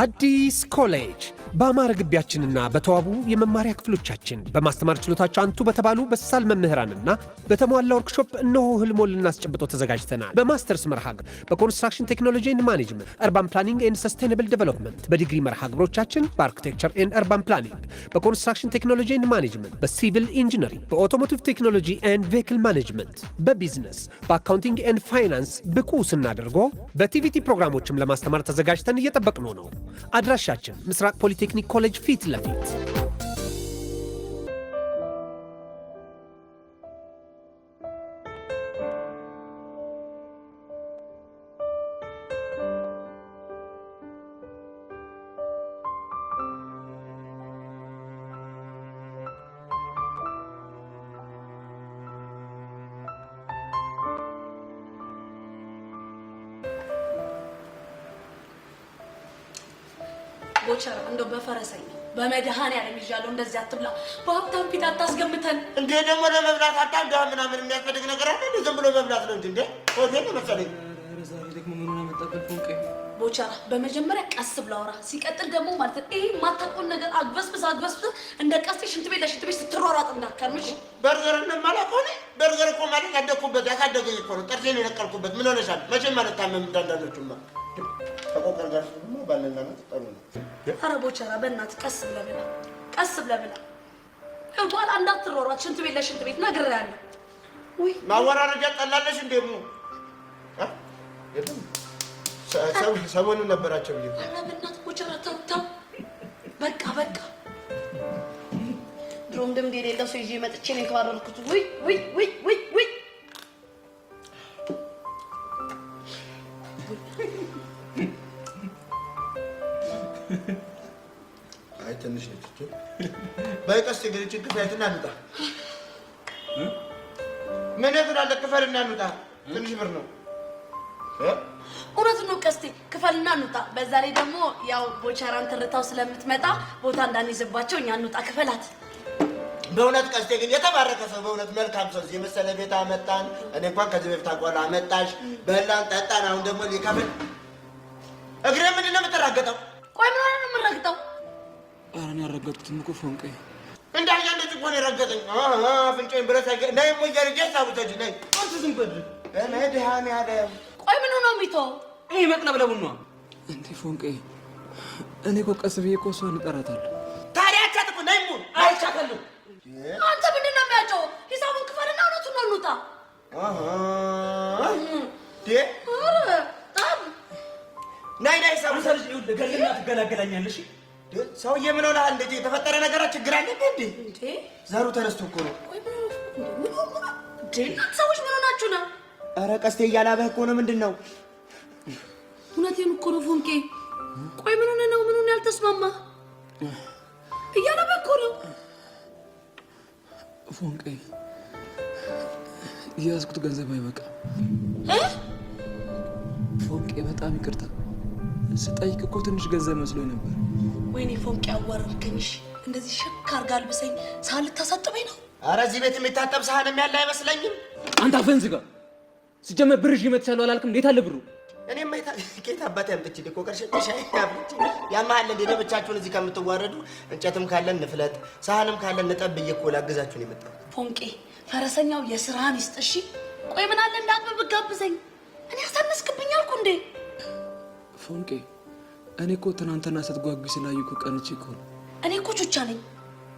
አዲስ ኮሌጅ በአማረ ግቢያችንና በተዋቡ የመማሪያ ክፍሎቻችን በማስተማር ችሎታቸው አንቱ በተባሉ በሳል መምህራንና በተሟላ ወርክሾፕ እነሆ ህልሞን ልናስጨብጦ ተዘጋጅተናል። በማስተርስ መርሃ ግብር በኮንስትራክሽን ቴክኖሎጂ ኤንድ ማኔጅመንት፣ አርባን ፕላኒንግ ኤንድ ሰስቴናብል ዴቨሎፕመንት፣ በዲግሪ መርሃ ግብሮቻችን በአርኪቴክቸር ኤንድ አርባን ፕላኒንግ፣ በኮንስትራክሽን ቴክኖሎጂ ኤንድ ማኔጅመንት፣ በሲቪል ኢንጂነሪንግ፣ በኦቶሞቲቭ ቴክኖሎጂ ኤንድ ቬሂክል ማኔጅመንት፣ በቢዝነስ፣ በአካውንቲንግ ኤንድ ፋይናንስ ብቁ ስናደርጎ በቲቪቲ ፕሮግራሞችም ለማስተማር ተዘጋጅተን እየጠበቅነው ነው። አድራሻችን ምስራቅ ፖሊቴክኒክ ኮሌጅ ፊት ለፊት። ቦቸራ እንደው በፈረሰኝ በመድሃን ያለም ይዣለው እንደዚህ አትብላ። በሀብታም ፊት አታስገምተን እንዴ! ደግሞ ለመብላት አጣንዳ ምናምን የሚያስፈልግ ነገር አለ እንዴ? ዝም ብሎ መብላት ነው እንዴ? ሆቴል መሰለኝ። ዛሬ ደግሞ ምኑን አመጣበት ፎንቄ? ቦቸራ በመጀመሪያ ቀስ ብላ አውራ። ሲቀጥል ደግሞ ማለት ይሄ ማታቆን ነገር አግበስብስ እንደ ቀስቴ ሽንት ቤት ለሽንት ቤት ስትሯሯጥ እንዳከርምሽ። በርገር እንደማላውቀው እኔ በርገር እኮ ማለት ያደኩበት ያሳደገኝ እኮ ነው። ጥርሴን የነቀልኩበት ምን ሆነሻል? መቼም ማለት ታመም እንዳንዳለችማ ተቆቀር ጋር ደግሞ ባለና ነው ተጠሩ ነው። ኧረ ቦቸራ በእናትህ ቀስ ብለህ ብላ፣ ቀስ ብለህ ብላ። እንኳን እንዳትሯሯጥ ሽንት ቤት ለሽንት ቤት ነግሬሃለሁ። ወይ ማወራረጃ ጠላለሽ እንደሙ ሰሞኑን ነበራቸው ብዬ። ኧረ በእናትህ ቦቸራ ተው በቃ ድሮም ድምድ የሌለው ሰው ይዤ መጥቼ ነው የተባረርኩት። ወይ አይ ትንሽ ነች እኮ በቀስ ግን ችግር ፈይትና እንውጣ። ምን ያድራለ ክፈልና እንውጣ። ትንሽ ብር ነው። እውነት ነው ቀስቴ፣ ክፈልና እንውጣ። በዛ ላይ ደግሞ ያው ቦቸራን ትርታው ስለምትመጣ ቦታ እንዳንይዝባቸው እኛ እንውጣ። ክፈላት። በእውነት ቀስቴ ግን የተባረከ ሰው በእውነት መልካም ሰው የመሰለ ቤት አመጣን። እኔ እንኳን ከዚህ በፊት አቋላ አመጣሽ በላን ጠጣን። አሁን ደግሞ ሊከፍል እግሬ ምንድን ነው የምትራገጠው? ቆይ ምን ሆነ ነው የምረግጠው? ኧረ እኔ ያልረገጥኩትም እኮ ፎንቄ እንዳያለች እኮ ነው የረገጠኝ። አፍንጫዬን ብረት አይገ ነይ ሞያር ጀሳቡተጅ ነይ አንተ ዝም በል እኔ ድሃን ያለ። ቆይ ምን ሆነ የሚተው? ይሄ መቅለብለቡ ነው እንዴ ፎንቄ? እኔ እኮ ቀስ ብዬ እኮ እሷን እጠራታለሁ። ታዲያ አቻጥኩ ነይ ሙ አይቻከሉ። አንተ ምንድን ነው የሚያጨው? ሂሳቡን ክፈልና እውነቱን ነው እንውጣ። ኧረ ጣም ናይ ሂሳቡ ሰልጅ ይኸውልህ ገለና ትገላገላኛለሽ። ሰውዬ ምን ሆነሃል? እንዴ የተፈጠረ ነገር ችግር አለ እንዴ? ዘሩ ተነስቶ እኮ ነው። ቆይ ምን ሆነ? ሰዎች ምን ሆናችሁ ነው? ኧረ ቀስቴ እያላበህ እኮ ነው። ምንድን ነው? እውነቴን እኮ ነው ፎንቄ። ቆይ ምን ሆነ ነው? ምኑን ያልተስማማ? እያላበህ እኮ ነው ፎንቄ። የያዝኩት ገንዘብ አይበቃም ፎንቄ። በጣም ይቅርታ። ስጠይቅ እኮ ትንሽ ገንዘብ መስሎኝ ነበር። ወይኔ ፎንቄ አዋረድከኝሽ። እንደዚህ ሸክ አድርጋ አልብሰኝ ሳህን ልታሳጥበኝ ነው? ኧረ እዚህ ቤት የሚታጠብ ሳህንም ያለ አይመስለኝም። አንተ አፈን ዝጋ። ሲጀመር ብር ይዤ መጥቻለሁ አላልክም? እንዴት አለ ብሩ? እኔማ ኬት አባቴ አምጥቼ እኮ ቀርሸሽ አብልቼ ያማሃል እንዴ? ብቻችሁን እዚህ ከምትዋረዱ እንጨትም ካለን እንፍለጥ ሳህንም ካለን እንጠብ ብዬ እኮ ላግዛችሁ ነው የመጣሁት። ፎንቄ ፈረሰኛው የስራህን ይስጥ እሺ። ቆይ ምን አለ እንዳትበብ ጋብዘኝ። እኔ አሳነስክብኝ አልኩ እንዴ? ፎንቄ እኔ እኮ ትናንትና ስትጓጉ ስላዩ እኮ ቀንቼ እኮ ነው። እኔ እኮ ቹቻ ነኝ።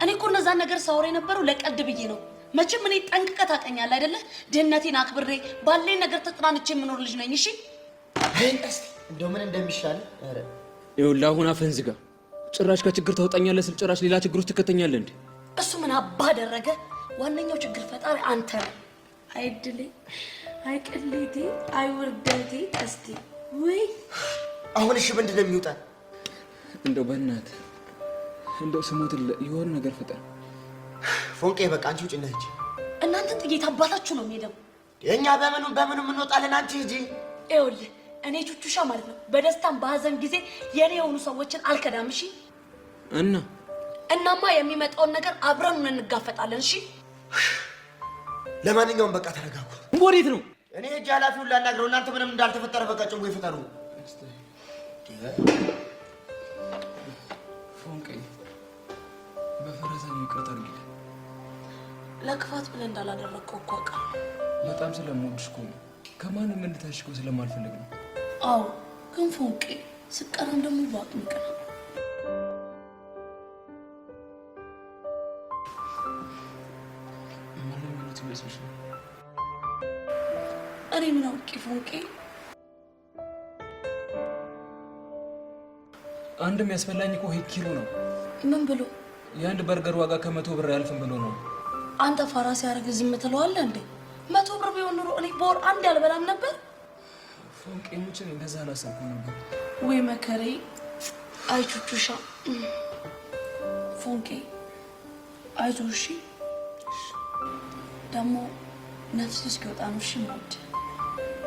እኔ እኮ እነዛን ነገር ሳወራ የነበረው ለቀልድ ብዬ ነው። መቼም እኔ ጠንቅቀህ ታውቀኛለህ አይደለ? ድህነቴን አክብሬ ባለኝ ነገር ተጽናንቼ የምኖር ልጅ ነኝ። እሺ እስቲ እንደው ምን እንደሚሻል ኧረ ይኸውልህ አሁን አፈን ዝጋ። ጭራሽ ከችግር ታወጣኛለህ ስል ጭራሽ ሌላ ችግር ውስጥ ትከተኛለህ እንዴ? እሱ ምን አባ አደረገ? ዋነኛው ችግር ፈጣሪ አንተ ነህ። አይድሌ፣ አይቅሌቴ፣ አይውርደቴ ቀስቴ። ወይ አሁን እሺ ምንድን ነው የሚወጣ? እንደው በእናትህ እንደው ስሞትልህ የሆነ ነገር ፍጠር ፎንቄ። በቃ አንቺ ውጭ ነህ። እናንተ ጥቂት አባታችሁ ነው የሚሄደው። የኛ በምኑ እንወጣለን? አንቺ ሂጂ። ይኸውልህ እኔ ቹቹሻ ማለት ነው በደስታም በሀዘን ጊዜ የኔ የሆኑ ሰዎችን አልከዳም። እሺ እናማ የሚመጣውን ነገር አብረን እንጋፈጣለን። እሺ ለማንኛውም በቃ ተረጋጉ። ወዴት ነው? እኔ ሂጅ ኃላፊውን ላናግረው። እናንተ ምንም እንዳልተፈጠረ በቃ ጭንጎ ይፈጠሩ። ፎንቄ በፈረሰኛ ይቅርታ አድርጊልኝ። ለክፋት ብለህ እንዳላደረግከው እኮ አውቃለሁ። በጣም ስለምወድሽ እኮ ነው። ከማንም እንድታሽቀው ስለማልፈልግ ነው። አዎ ግን ፎንቄ ስቀናም ደግሞ በአቅም ቅና። ምንም ምኑት ይመስልሽ ነው? እኔ ምን አውቄ ፎንቄ። አንድም ያስፈላኝ እኮ ኪሎ ነው። ምን ብሎ? የአንድ በርገር ዋጋ ከ100 ብር አያልፍም ብሎ ነው። አንተ ፋራ ሲያደርግ ዝም ትለዋለህ እንዴ? 100 ብር ቢሆን ኑሮ እኔ በወር አንድ ያልበላም ነበር። ፎንቄ ሙችን እንደዛ አላሰብኩም ነበር። ወይ መከሬ። አይቹቹሻ ፎንቄ አይዞህ እሺ። ደግሞ ነፍስ እስኪወጣ ነው እሺ። ሞድ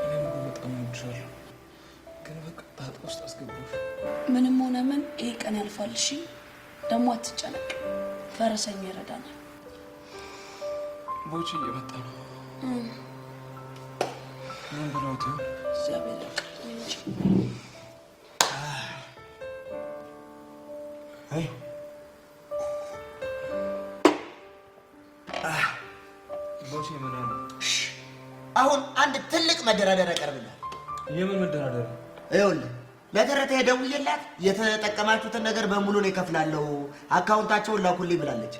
እኔም እኮ በጣም እወድሻለሁ፣ ግን በቃ ጣጣ ውስጥ አስገባሽ። ምንም ሆነ ምን ይሄ ቀን ያልፋል እሺ። ደግሞ አትጨነቅ፣ ፈረሰኛ ይረዳናል። ቦቼ እየመጣ ነው። ምን ብለውት ይሆን? እግዚአብሔር ያውቃል። ቦቼ ምን አለ? አሁን አንድ ትልቅ መደራደር ያቀርብልሃል። የምን መደራደር? ይኸውልህ ለተረተ ደውዬላት የተጠቀማችሁትን ነገር በሙሉ ነው እከፍላለሁ፣ አካውንታቸውን ላኩልኝ ብላለች።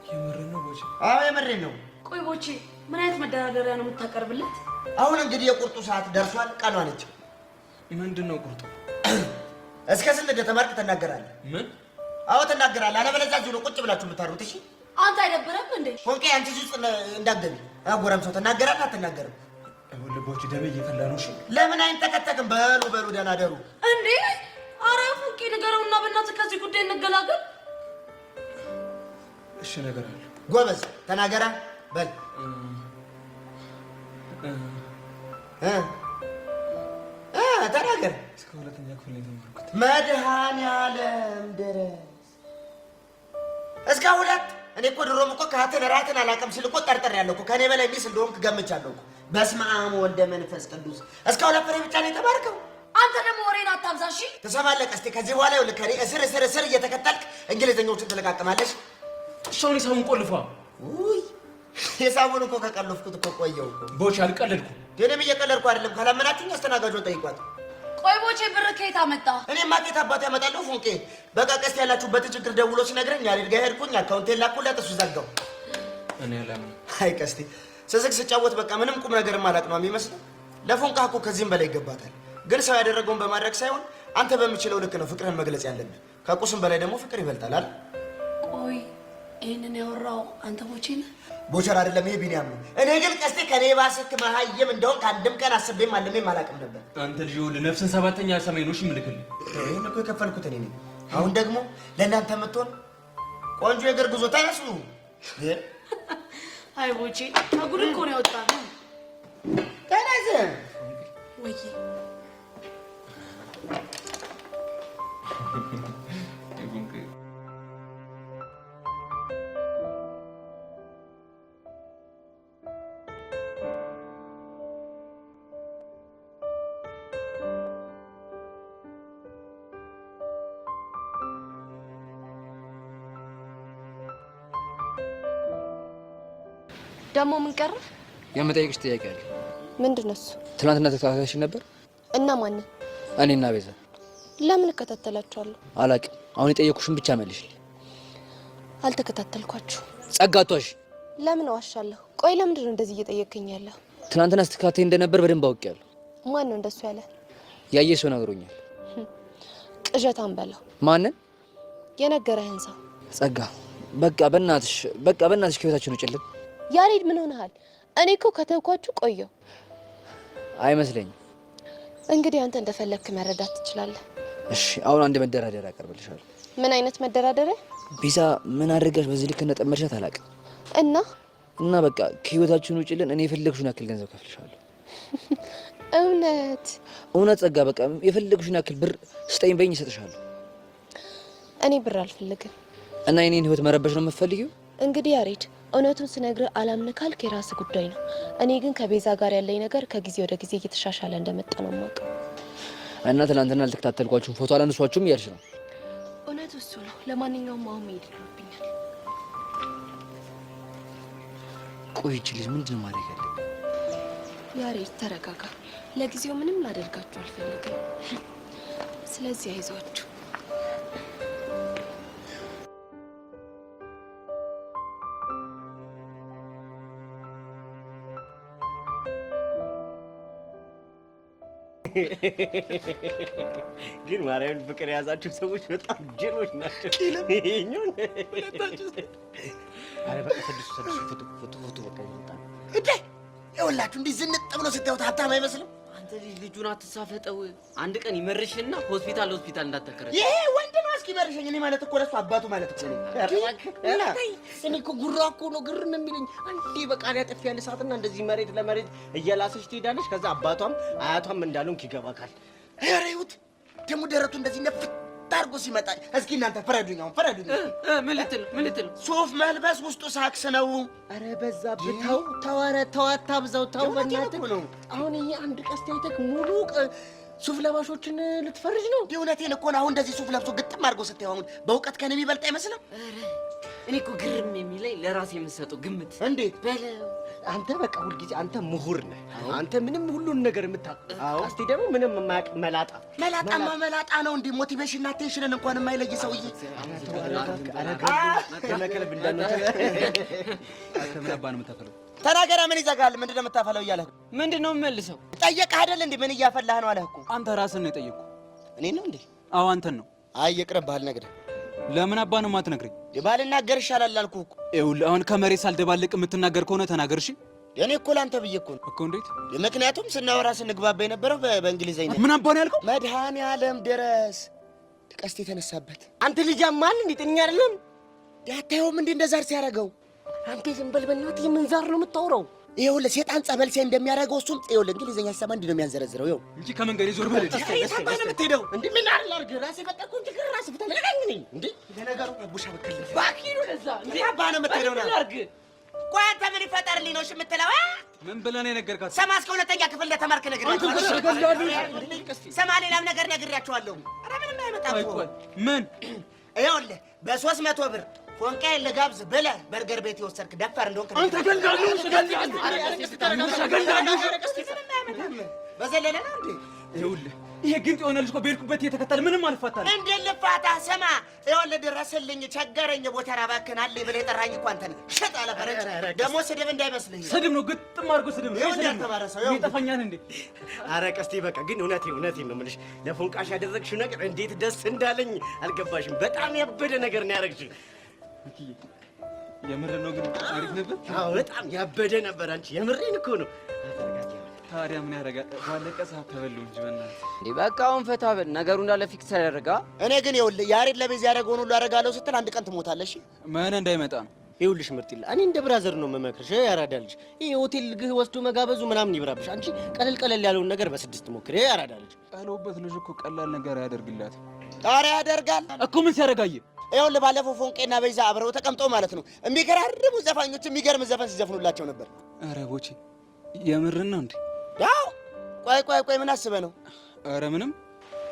የምሬን ነው ቦቼ? አዎ የምሬን ነው። ቆይ ቦቼ ምን አይነት መደራደሪያ ነው የምታቀርብለት? አሁን እንግዲህ የቁርጡ ሰዓት ደርሷል። ቀኗ ነች። ምንድን ነው ቁርጡ? እስከ ስንት እንደተማርክ ትናገራለህ? ምን? አዎ ትናገራለህ። አለበለዚያ እዚሁ ነው ቁጭ ብላችሁ የምታሩት። እሺ አንተ አይደብረም እንዴ? ፎንቄ አንቺ እዚህ ውስጥ እንዳትገቢ። ጎረምሳው ትናገራለህ አትናገርም? ቦቼ ደሜ እየፈላ ነው። እሺ ለምን አይንተከተክም? በሉ በሉ ደህና ደሩ እንዴ። ኧረ ፎንቄ ንገረውና በእናትህ ከዚህ ጉዳይ እንገላገል። እሺ ነገር አለ። ጎበዝ ተናገራ በል። ተናገር። እስከ 2ኛ ክፍል ነው የተማርኩት። መድኃኒዓለም ድረስ እስከ 2? እኔ እኮ ድሮም እኮ ካህትን እራትን አላውቅም ስል እኮ ጠርጥሬያለሁ እኮ። ከእኔ በላይ ሚስ እንደሆንክ ገምቻለሁ እኮ። በስመ አብ ወልደ መንፈስ ቅዱስ። እስከ 2 ፍሬ ብቻ ነው የተማርከው? አንተ ደግሞ ወሬን አታብዛ እሺ። ትሰማለህ ቀስቴ? ከዚህ በኋላ ይኸውልህ ከእኔ እስር እስር እስር እየተከተልክ እንግሊዝኞችን ትለቃቅማለሽ። ሻውን ሳሙን ቆልፏ። ውይ የሳሙን እኮ ከቀለፍኩት እኮ ቆየው እኮ። ቦቼ አልቀለድኩም። እኔም እየቀለድኩ አይደለም። ካላመናችሁኝ አስተናጋጇን ጠይቋት። ቆይ ቦቼ ብር ከየት አመጣ? እኔማ ከየት አባቴ ያመጣለሁ ፎንቄ። በቃ ቀስቴ ያላችሁበትን ችግር ደውሎ ሲነግረኝ ያሬድ ጋር ሄድኩኝ። አካውንቴን ላኩለት፣ እሱ ዘጋው። እኔ አላምንም። አይ ቀስቴ ስስቅ ስጫወት በቃ ምንም ቁም ነገር ማላቅ ነው የሚመስለው። ለፎንቃ እኮ ከዚህም በላይ ይገባታል። ግን ሰው ያደረገውን በማድረግ ሳይሆን አንተ በምችለው ልክ ነው ፍቅርህን መግለጽ ያለብህ። ከቁስም በላይ ደግሞ ፍቅር ይበልጣል አይደል? ቆይ ይሄንን ያወራው አንተ ቦቼ ነህ? ቦቸር አይደለም፣ ይሄ ቢኒያም ነው። እኔ ግን ቀስቴ ከኔ ባስክ መሀይም እንደሆን ከአንድም ቀን አስቤም አለሜም አላውቅም ነበር። አንተ ልጅ ይኸውልህ ነፍስን 7ኛ ሰማይ ነው። እሺ ምልክልህ። ይሄን እኮ የከፈልኩት እኔ ነኝ። አሁን ደግሞ ለእናንተ የምትሆን ቆንጆ የእግር ጉዞ ተነሱ። አይ ቦቼ ከጉድ እኮ ነው ያወጣነው። ተነስ ወይ ደግሞ ምን ቀረ? የምጠይቅሽ ጥያቄ አለ። ምንድነው እሱ? ትናንትና ተከታተልሽ ነበር? እና ማን? እኔና ቤዛ። ለምን እከታተላችኋለሁ? አላውቅም። አሁን የጠየኩሽን ብቻ መልሽልኝ። አልተከታተልኳችሁ። ጸጋቷሽ። ለምን ዋሻለሁ? ቆይ ለምንድን ነው እንደዚህ እየጠየቅኝ ያለህ? ትናንትና ስትከታተይ እንደነበር በደንብ አውቄያለሁ። ማን ነው እንደሱ ያለ? ያየ ሰው ነግሮኛል። ቅዠታም በለው። ማንን? የነገረህን ሰው። ጸጋ፣ በቃ በእናትሽ ከህይወታችን ውጭልን። ያሬድ ምን ሆነሃል? እኔ እኮ ከተውኳችሁ ቆየው። አይመስለኝም። እንግዲህ አንተ እንደፈለግክ መረዳት ትችላለህ። እሺ፣ አሁን አንድ መደራደሪያ አቀርብልሻለሁ። ምን አይነት መደራደሪያ? ቤዛ ምን አድርጋሽ በዚህ ልክ እንደጠመድሻት አላውቅም። እና በቃ ከህይወታችን ውጭልን። እኔ የፈለግሽውን ያክል ገንዘብ ከፍልሻለሁ። እውነት ጸጋ፣ በቃ የፈለግሽውን ያክል ብር ስጠኝ በይኝ፣ እሰጥሻለሁ። እኔ ብር አልፈልግም። እና የኔን ህይወት መረበሽ ነው የምትፈልጊው? እንግዲህ ያሬድ እውነቱን ስነግርህ አላምን ካልክ የራስህ ጉዳይ ነው። እኔ ግን ከቤዛ ጋር ያለኝ ነገር ከጊዜ ወደ ጊዜ እየተሻሻለ እንደመጣ ነው የማውቀው። እና ትናንትና አልተከታተልኳችሁም ፎቶ አላነሷችሁም እያልሽ ነው? እውነት እሱ ነው። ለማንኛውም አሁን መሄድ ይኖርብኛል። ቆይ ይህች ልጅ ምንድን ነው ማድረግ ያለብኝ? ያሬድ ተረጋጋ። ለጊዜው ምንም ላደርጋችሁ አልፈልግም። ስለዚህ አይዟችሁ። ግን ማርያምን ፍቅር የያዛችሁ ሰዎች በጣም ጅሎች ናቸው። ይሄኛውን አረ በቃ ስድስቱ ፎቶ በቃ ይወጣል እንዴ! ይኸውላችሁ እንዲህ ዝንጥ ብሎ ስታዩት ሀብታም አይመስልም? አንተ ልጁን አትሳፈጠው። አንድ ቀን ይመርሽና ሆስፒታል እንዳታከረ። ይሄ ወንድ ነው እስኪ መርሸኝ። እኔ ማለት እኮ ለሱ አባቱ ማለት እኮ ነው። እኔ እኮ ጉራ እኮ ነው ግርም የሚለኝ። አንዴ በቃሪያ ጥፊ ያለ ሰዓትና እንደዚህ መሬት ለመሬት እየላሰች ትሄዳለች። ከዛ አባቷም አያቷም እንዳሉን ይገባካል። ኧረ ይሁት ደግሞ ደረቱ እንደዚህ ነፍጥ አድርጎ ሲመጣ እስኪ እናንተ ፍረዱኝ። አሁን ፍረዱኝ። ምን ልትል ሱፍ መልበስ ውስጡ ሳክስ ነው። አረ በዛብህ። ተው ኧረ ተው አታብዛው። ተው በእናትህ ነው። አሁን ይሄ አንድ ቀስት አይተህ ሙሉ ሱፍ ለባሾችን ልትፈርጅ ነው? እውነቴን እኮ ነው። አሁን እንደዚህ ሱፍ ለብሶ ግጥም አድርጎ ስታየው አሁን በእውቀት ከኔ የሚበልጥ አይመስልም? እኔ እኮ ግርም የሚለኝ ለራሴ የምሰጠው ግምት። እንዴት በለው አንተ በቃ ሁልጊዜ አንተ ምሁር ነህ። አንተ ምንም ሁሉን ነገር የምታውቅ። እስቲ ደግሞ ምንም የማያውቅ መላጣማ መላጣ ነው እንዴ? ሞቲቬሽን እና ቴንሽንን እንኳን የማይለይ ሰውዬ። ከመከለብ እንዳንተ ምን አባ ነው የምታፈለው? ተናገራ። ምን ይዘጋል? ምንድነው የምታፈለው እያለህ ምንድነው የምመልሰው? ጠየቅህ አይደል እንዴ? ምን እያፈላህ ነው አለህ እኮ። አንተ ራስን ነው የጠየቅኩ። እኔ ነው እንዴ? አዎ አንተን ነው። አይ ይቅርብህ፣ አልነግርህም። ለምን አባ ነው የማትነግረኝ? ባልናገር ይሻላል አልኩህ እኮ። ይኸውልህ አሁን ከመሬት ሳልደባልቅ የምትናገር ከሆነ ተናገር። እሺ እኔ እኮ ላንተ ብዬ እኮ ነው እኮ። እንዴት? ምክንያቱም ስናወራ ስንግባባ የነበረው በእንግሊዘኛ። ምን አባ ነው ያልከው? መድኃኔዓለም ድረስ ቀስት የተነሳበት አንተ ልጅ አማል እንዴ? ጥኛ አይደለም ያታየውም እንዴ እንደዛር ሲያደርገው? አንተ ዝም በል በእናትህ። የምን ዛር ነው የምታወራው? ይኸውልህ ሴጣን ጸበል ሲያይ እንደሚያደርገው እሱም ይኸውልህ እንግሊዘኛ ሲሰማ እንዲህ ነው የሚያንዘረዝረው። ይኸው እንጂ ከመንገድ ዞር በል። የታባ ነው የምትሄደው? እንዴ ምን አድርግ ራሴ በጠቁ እንጂ ራሴ ፍተለቀኝ ነኝ እንዴ? ለነገሩ ቡሻ በከለ ባኪሩ ለዛ እንዴ የታባ ነው የምትሄደው? ና አድርግ። ቆይ አንተ ምን ይፈጠርልኝ ነው የምትለው? ምን ብለህ ነው የነገርካት? ሰማ እስከ ሁለተኛ ክፍል እንደተማርክ ነግሬያቸዋለሁ። ሰማ ሌላም ነገር ነግሬያቸዋለሁ። ኧረ ምንም አይመጣም። ምን ይኸውልህ በ300 ብር ፎንቃዬን ልጋብዝ ብለህ በርገር ቤት የወሰድክ ደፋር እንደሆንክ አንተ ገንዳሉ በዘለለ ነው እንዴ? ይኸውልህ ይሄ ግንጥ የሆነ ልጅ እኮ በሄድኩበት እየተከተለ ምንም አልፋታልም። እንዴት ልፋታ? ስማ ይኸውልህ ድረስልኝ፣ ቸገረኝ፣ ቦተራ እባክህን አለኝ ብለህ የጠራኝ እኮ አንተ ነህ። ሽጥ አለ ፈረንጅ። ደግሞ ስድብ እንዳይመስልህ። ስድብ ነው፣ ግጥም አድርጎ ስድብ ነው። ይኸውልህ ያልተማረ ሰው ይጠፋኛል እንዴ? አረ ቀስቴ በቃ ግን እውነቴን ነው የምልሽ። ለፎንቃሽ ያደረግሽው ነገር እንዴት ደስ እንዳለኝ አልገባሽም። በጣም ያበደ ነገር ነው ያደረግሽው። የምር ነው ግን አሪፍ ነበር። አዎ በጣም ያበደ ነበር። አንቺ የምሬን እኮ ነው። ታዲያ ምን ያደርጋል? ባለቀ ሰዓት ተበሉ እንጂ በእናትህ እንዴ በቃ አሁን ፈታ በል። ነገሩ እንዳለ ፊክስ ተደረጋ። እኔ ግን ይኸውልህ ያሬድ ለቤዛ ያደረገውን ሁሉ አደርጋለሁ ስትል አንድ ቀን ትሞታለሽ። ምን እንዳይመጣ ነው። ይኸውልሽ ምርጢላ፣ እኔ እንደ ብራዘር ነው የምመክርሽ። ያራዳልሽ ይሄ ሆቴል ግህ ወስዶ መጋበዙ ምናምን ይብራብሽ። አንቺ ቀለል ያለውን ነገር በ6 ሞክሪ። ያራዳልሽ ያለውበት ልጅ እኮ ቀላል ነገር ያደርግላት። ጣሪያ ያደርጋል እኮ ምን ሲያደርጋየ? ይኸውልህ ባለፈው ፎንቄና ቤዛ አብረው ተቀምጠው ማለት ነው የሚገራርሙ ዘፋኞች የሚገርም ዘፈን ሲዘፍኑላቸው ነበር። ኧረ ቦቼ የምርን ነው እንዴ? ያው ቆይ ምን አስበህ ነው? ኧረ ምንም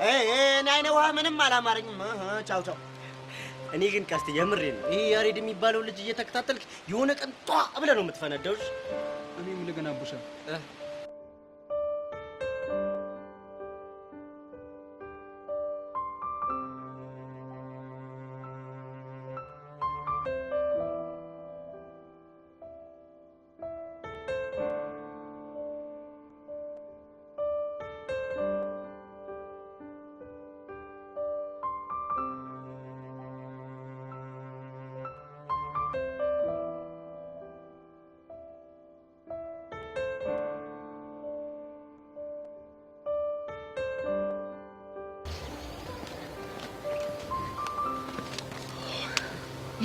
እኔ አይነ ውሃ ምንም አላማረኝም። ቻው ቻው። እኔ ግን ቀስቴ የምሬን ነው። ይሄ ያሬድ የሚባለው ልጅ እየተከታተልክ የሆነ ቀን ጧ ብለህ ነው የምትፈነዳው። እኔ ምን ልገናቡሻ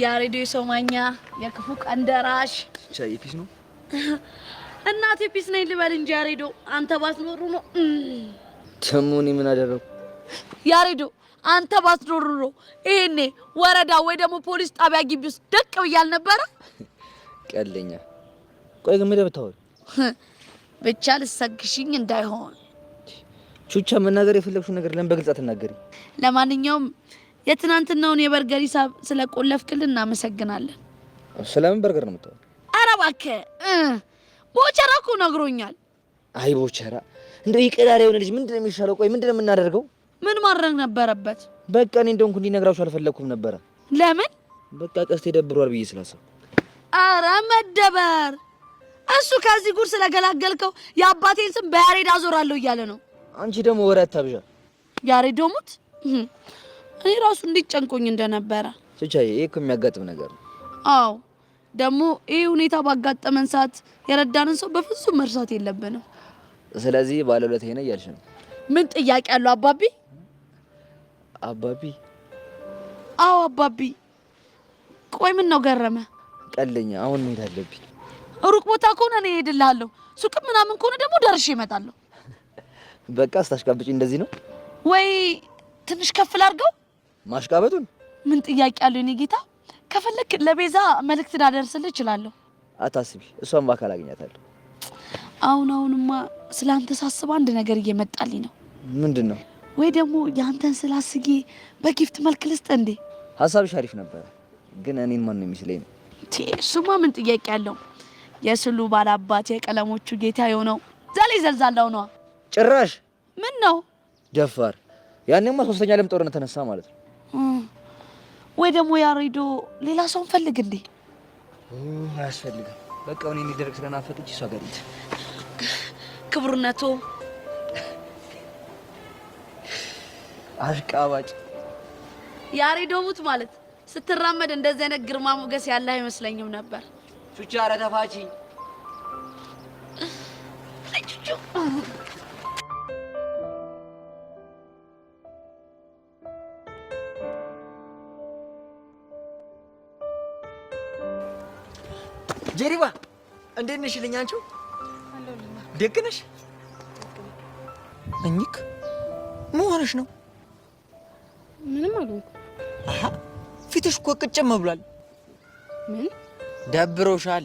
ያሬዶ የሶማኛ የክፉ ቀን ደራሽ ቻይ ፒስ ነው። እናቴ ፒስ ነኝ ልበል እንጂ ያሬዶ አንተ ባትኖሩ ነው። ደግሞ እኔ ምን አደረኩ? ያሬዶ አንተ ባትኖሩ ነው ይሄኔ ወረዳ ወይ ደግሞ ፖሊስ ጣቢያ ግቢ ውስጥ ደቅ ብያል ነበረ። ቀለኛ። ቆይ ግን ምን ደብታው? ብቻ ልሰግሽኝ እንዳይሆን ቹቻ መናገር የፈለግሽው ነገር ለምን በግልጽ አትናገሪ? ለማንኛውም የትናንትናውን የበርገር ሂሳብ ስለቆለፍክልን እናመሰግናለን። ስለምን በርገር ነው የምታወራው? ኧረ እባክህ ቦቸራ እኮ ነግሮኛል። አይ ቦቸራ እንደው ይቀዳል የሆነ ልጅ ምንድነው የሚሻለው? ቆይ ምንድነው የምናደርገው? ምን ማድረግ ነበረበት? በቃ እኔ እንደውም እንዲነግራችሁ አልፈለኩም ነበር። ለምን? በቃ ቀስቴ ደብሯል ብዬ ስላሰብኩ። ኧረ መደበር እሱ ከዚህ ጉድ ስለገላገልከው የአባቴን ስም በያሬድ አዞራለሁ እያለ ነው። አንቺ ደግሞ ወሬ አታብዣ። ያሬድ ሞት እኔ ራሱ እንዴት ጨንቆኝ እንደነበረ። ቹቻዬ ይሄ እኮ የሚያጋጥም ነገር ነው። አዎ ደግሞ ይሄ ሁኔታ ባጋጠመን ሰዓት የረዳንን ሰው በፍጹም መርሳት የለብንም። ስለዚህ ባለውለታዬ ነኝ እያልሽ ነው? ምን ጥያቄ አለው አባቢ? አባቢ? አዎ አባቢ። ቆይ ምን ነው ገረመ? ቀልደኛ። አሁን መሄድ አለብኝ። ሩቅ ቦታ ከሆነ እኔ እሄድልሃለሁ። ሱቅ ምናምን ከሆነ ደግሞ ደርሼ እመጣለሁ። በቃ ስታሽቃብጪ እንደዚህ ነው ወይ? ትንሽ ከፍ ላድርገው ማሽቃበጡን? ምን ጥያቄ አለው? እኔ ጌታ ከፈለክ ለቤዛ መልእክት ላደርስልህ እችላለሁ። አታስቢ፣ እሷን በአካል አገኛታለሁ። አሁንማ ስላንተ ሳስብ አንድ ነገር እየመጣልኝ ነው። ምንድን ነው? ወይ ደግሞ ያንተን ስላስጌ በጊፍት መልክ ልስጥ እንዴ? ሀሳብሽ አሪፍ ነበር፣ ግን እኔን ማን ነው የሚስለኝ ነው? እሱማ ምን ጥያቄ አለው? የስሉ ባላባት የቀለሞቹ ጌታ የሆነው ዛሬ ዘልዛላው ነው። ጭራሽ ምን ነው ደፋር! ያኔማ ሶስተኛ ዓለም ጦርነት ተነሳ ማለት ነው። ወይ ደግሞ ያሬዶ ሌላ ሰው ፈልግ እንዴ? አያስፈልግም። በቃ እኔ እንዲደረግ ስለናፈቀች እሷ ጋር ሂድ። ክብሩነቱ አሽቃባጭ ያሬዶ ሙት ማለት ስትራመድ እንደዚህ አይነት ግርማ ሞገስ ያለ አይመስለኝም ነበር። ቹቻ ኧረ ተፋቺኝ። ጀሪባ እንዴት ነሽ? ልኝ አንቺ ደግ ነሽ? እኝክ ምን ሆነሽ ነው? ምንም አልሆንኩም። አሃ ፊትሽ እኮ ቅጭም ብሏል። ምን ደብሮሻል?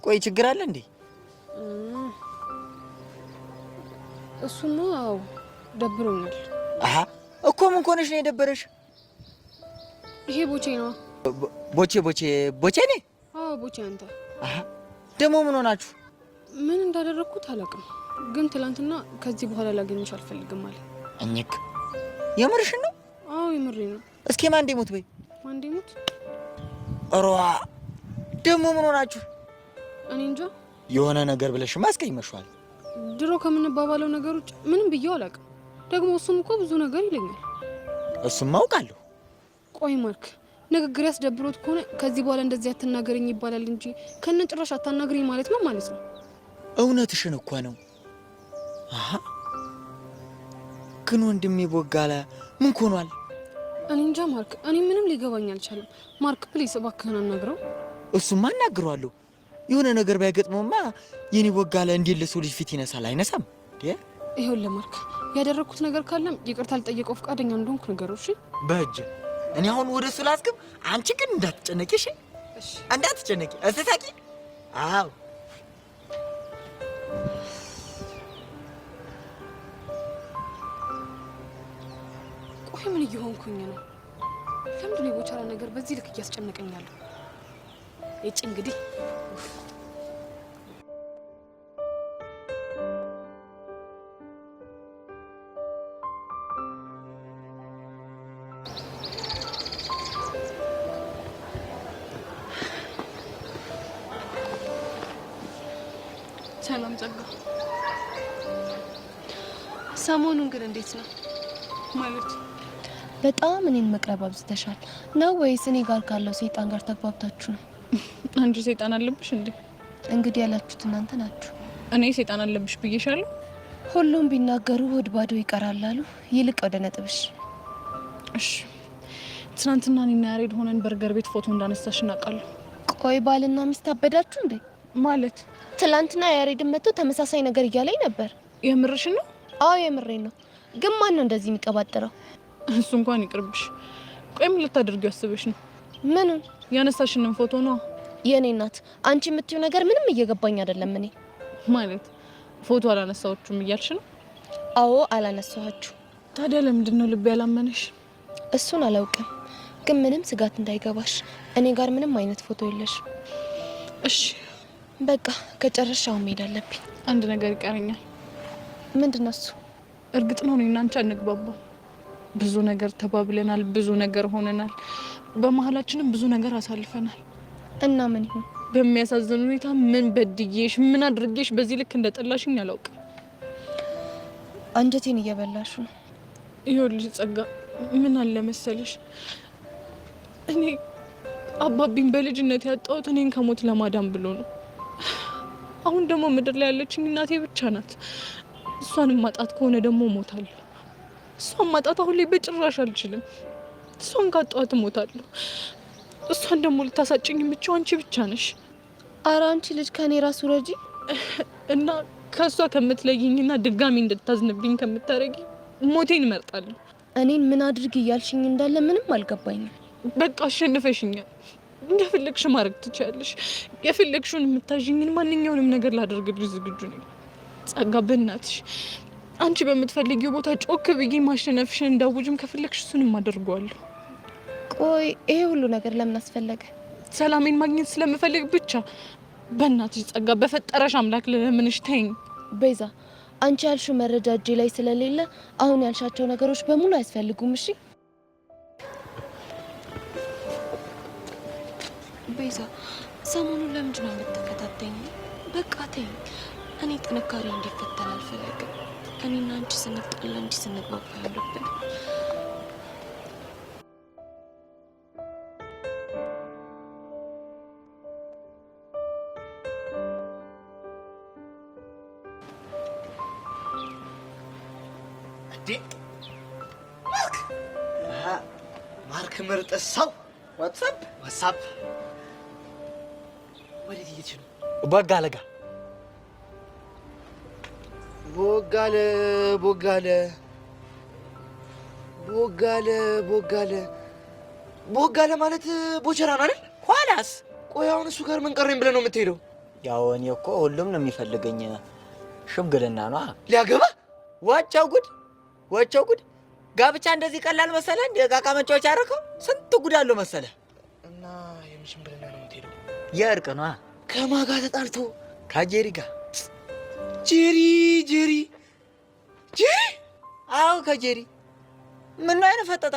ቆይ ችግር አለ እንዴ? እሱማ አዎ ደብሮኛል። አሃ እኮ ምን ሆነሽ ነው የደበረሽ? ይሄ ቦቼ ነው። ቦቼ ነኝ? አዎ ቦቼ አንተ። አሃ ደግሞ ምን ሆናችሁ? ምን እንዳደረኩት አላውቅም፣ ግን ትላንትና ከዚህ በኋላ ላገኝሽ አልፈልግም አለ። እኝክ የምርሽን ነው? አዎ የምሬ ነው። እስኪ ማን እንደሞት በይ። ማን እንደሞት? ሮዋ ደግሞ ምን ሆናችሁ? እኔ እንጃ። የሆነ ነገር ብለሽማ አስቀይመሽዋል። ድሮ ከምንባባለው ነገሮች ምንም ብዬው አላውቅም። ደግሞ እሱም እኮ ብዙ ነገር ይለኛል። እሱም አውቃለሁ። ቆይ ማርክ ንግግር ያስደብሮት ከሆነ ከዚህ በኋላ እንደዚህ አትናገረኝ ይባላል እንጂ ከነጭራሽ አታናግረኝ ማለት ነው ማለት ነው። እውነትሽን እኮ ነው። አሃ ግን ወንድሜ ቦጋለ ምን ሆኗል? እኔ እንጃ ማርክ፣ እኔ ምንም ሊገባኝ አልቻለም። ማርክ ፕሊስ እባክህን አናግረው። እሱማ አናግረዋለሁ። የሆነ ነገር ባይገጥመውማ የኔ ቦጋለ እንዴት ለሰው ልጅ ፊት ይነሳል? አይነሳም። ይኸውልህ ማርክ፣ ያደረኩት ነገር ካለም ይቅርታ ልጠይቀው ፈቃደኛ እንደሆንኩ ንገረው። እሺ በእጅ እኔ አሁን ወደ እሱ ላስገብ። አንቺ ግን እንዳትጨነቂ እሺ? እንዳትጨነቂ አስተሳቂ። አዎ ቆይ ምን እየሆንኩኝ ነው? ለምንድን ነው የቦቻራ ነገር በዚህ ልክ እያስጨነቀኛለሁ? እጭ እንግዲህ ሰላም ጸጋ። ሰሞኑን ግን እንዴት ነው ማለት? በጣም እኔን መቅረብ አብዝተሻል ነው ወይስ እኔ ጋር ካለው ሰይጣን ጋር ተግባብታችሁ ነው? አንቺ ሰይጣን አለብሽ እንዴ? እንግዲህ ያላችሁት እናንተ ናችሁ። እኔ ሰይጣን አለብሽ ብዬሻለሁ? ሁሉም ቢናገሩ ሆድ ባዶ ይቀራል አሉ። ይልቅ ወደ ነጥብሽ። እሺ ትናንትና እኔና ያሬድ ሆነን በርገር ቤት ፎቶ እንዳነሳሽ እናውቃለሁ። ቆይ ባልና ሚስት አበዳችሁ እንዴ? ማለት ትላንትና ያሬድን መጥቶ ተመሳሳይ ነገር እያለኝ ነበር። የምርሽን ነው? አዎ የምሬን ነው። ግን ማን ነው እንደዚህ የሚቀባጥረው? እሱ እንኳን ይቅርብሽ። ቆይ ምን ልታደርጊው ያስበሽ ነው? ምኑን? ያነሳሽንን ፎቶ ነው። የኔ እናት አንቺ የምትይው ነገር ምንም እየገባኝ አይደለም። እኔ ማለት ፎቶ አላነሳዎቹም እያልሽ ነው? አዎ አላነሳኋችሁ። ታዲያ ለምንድን ነው ልብ ያላመነሽ? እሱን አላውቅም፣ ግን ምንም ስጋት እንዳይገባሽ እኔ ጋር ምንም አይነት ፎቶ የለሽ። እሺ በቃ ከጨረሻው መሄድ አለብኝ። አንድ ነገር ይቀረኛል። ምንድነው እሱ? እርግጥ ነው እኔና አንቺ አንግባባም። ብዙ ነገር ተባብለናል፣ ብዙ ነገር ሆነናል፣ በመሀላችንም ብዙ ነገር አሳልፈናል። እና ምን ይሁን? በሚያሳዝን ሁኔታ ምን በድዬሽ ምን አድርጌሽ በዚህ ልክ እንደጠላሽኝ አላውቅም። አንጀቴን እየበላሹ ነው። ይኸውልሽ ጸጋ፣ ምን አለ መሰለሽ፣ እኔ አባቢን በልጅነት ያጣሁት እኔን ከሞት ለማዳን ብሎ ነው። አሁን ደግሞ ምድር ላይ ያለችኝ እናቴ ብቻ ናት። እሷን ማጣት ከሆነ ደግሞ እሞታለሁ። እሷን ማጣት አሁን ላይ በጭራሽ አልችልም። እሷን ካጣኋት እሞታለሁ። እሷን ደግሞ ልታሳጭኝ የምችው አንቺ ብቻ ነሽ። ኧረ አንቺ ልጅ ከኔ ራሱ ረጂ እና ከእሷ ከምትለይኝና ድጋሚ እንድታዝንብኝ ከምታረጊ ሞቴን እመርጣለሁ። እኔን ምን አድርግ እያልሽኝ እንዳለ ምንም አልገባኝም። በቃ አሸንፈሽኛል። እንደፈለግሽ ማድረግ ትችያለሽ። የፈለግሽውን የምታዥኝን ማንኛውንም ነገር ላደርግልሽ ዝግጁ ነኝ። ጸጋ በእናትሽ አንቺ በምትፈልጊው ቦታ ጮክ ብዬ ማሸነፍሽን እንዳውጅም ከፈለግሽ እሱንም አደርገዋለሁ። ቆይ ይሄ ሁሉ ነገር ለምን አስፈለገ? ሰላሜን ማግኘት ስለምፈልግ ብቻ። በእናትሽ ጸጋ፣ በፈጠረሽ አምላክ ለምንሽ ተይኝ። ቤዛ፣ አንቺ ያልሽው መረጃ እጄ ላይ ስለሌለ አሁን ያልሻቸው ነገሮች በሙሉ አያስፈልጉም። እሺ ቤዛ፣ ሰሞኑን ለምንድን ነው የምትከታተኝ? በቃ ተይኝ። እኔ ጥንካሬ እንዲፈተን አልፈለግም። እኔና አንቺ ስንጣላ እንጂ ስንግባባ ያለብን። ማርክ ምርጥ ሰው። ዋትሳፕ ወዴት እየሄድሽ ነው? ቦጋለ ጋ ቦጋለ ማለት ቦቸራ ነው አይደል? ኋላስ ቆይ አሁን እሱ ጋር ምን ቀረኝ ብለህ ነው የምትሄደው? ያው እኔ እኮ ሁሉም ነው የሚፈልገኝ። ሽምግልና ነው ሊያገባ። ወቸው ጉድ! ጋብቻ እንደዚህ ቀላል መሰለ? እንደ ዕቃ መጫወቻ አደረከው? ስንት ጉድ አለው መሰለ። እና የምን ሽምግልና ነው የምትሄደው? የእርቅ ነው። ከማን ጋር ተጣልቶ? ከጄሪ ጋር። ጄሪ? አዎ ከጄሪ። ምን ነው አይነ ፈጠጣ?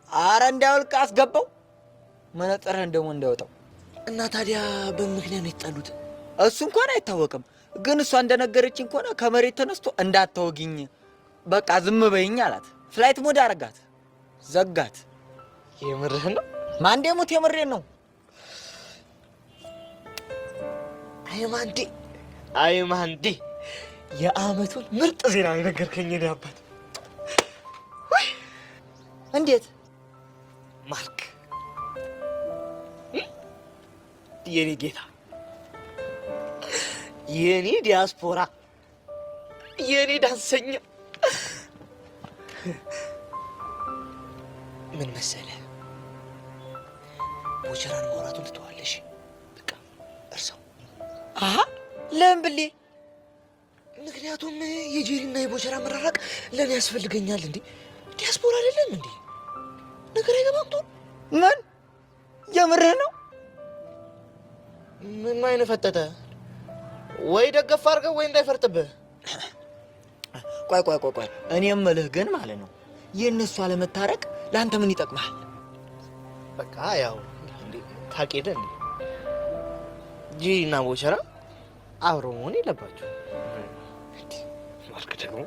አረ እንዳውልቅ አስገባው። መነጽርህን ደግሞ እንዳወጣው። እና ታዲያ በምክንያት ነው የተጣሉት? እሱ እንኳን አይታወቅም፣ ግን እሷ እንደነገረችኝ ከሆነ ከመሬት ተነስቶ እንዳታወጊኝ በቃ ዝም በይኝ አላት። ፍላይት ሞድ አረጋት፣ ዘጋት። የምርህን ነው? ማንዴ ሙት የምሬን ነው። አይ ማንዴ የአመቱን ምርጥ ዜና የነገርከኝ ነው አባት። እንዴት ማርክ የኔ ጌታ፣ የኔ ዲያስፖራ፣ የኔ ዳንሰኛ፣ ምን መሰለ፣ ቦቸራን ማውራቱን ትተዋለሽ። በቃ እርሳው። ለምን ብሌ? ምክንያቱም የጄሪና የቦቸራ መራራቅ ለኔ ያስፈልገኛል። እንዴ ዲያስፖራ አይደለም እንዴ? ነገር አይገባም። ቶሎ ምን የምርህ ነው? ምን አይነት ፈጠጠ? ወይ ደገፍ አድርገው ወይ እንዳይፈርጥብህ። ቆይ እኔ የምልህ ግን ማለት ነው የእነሱ አለመታረቅ ለአንተ ምን ይጠቅማል? በቃ ያው እንዴ ታውቂደ እንዴ ጄሪና ቦቸራ አብረው መሆን የለባቸው። ማርክ ደግሞ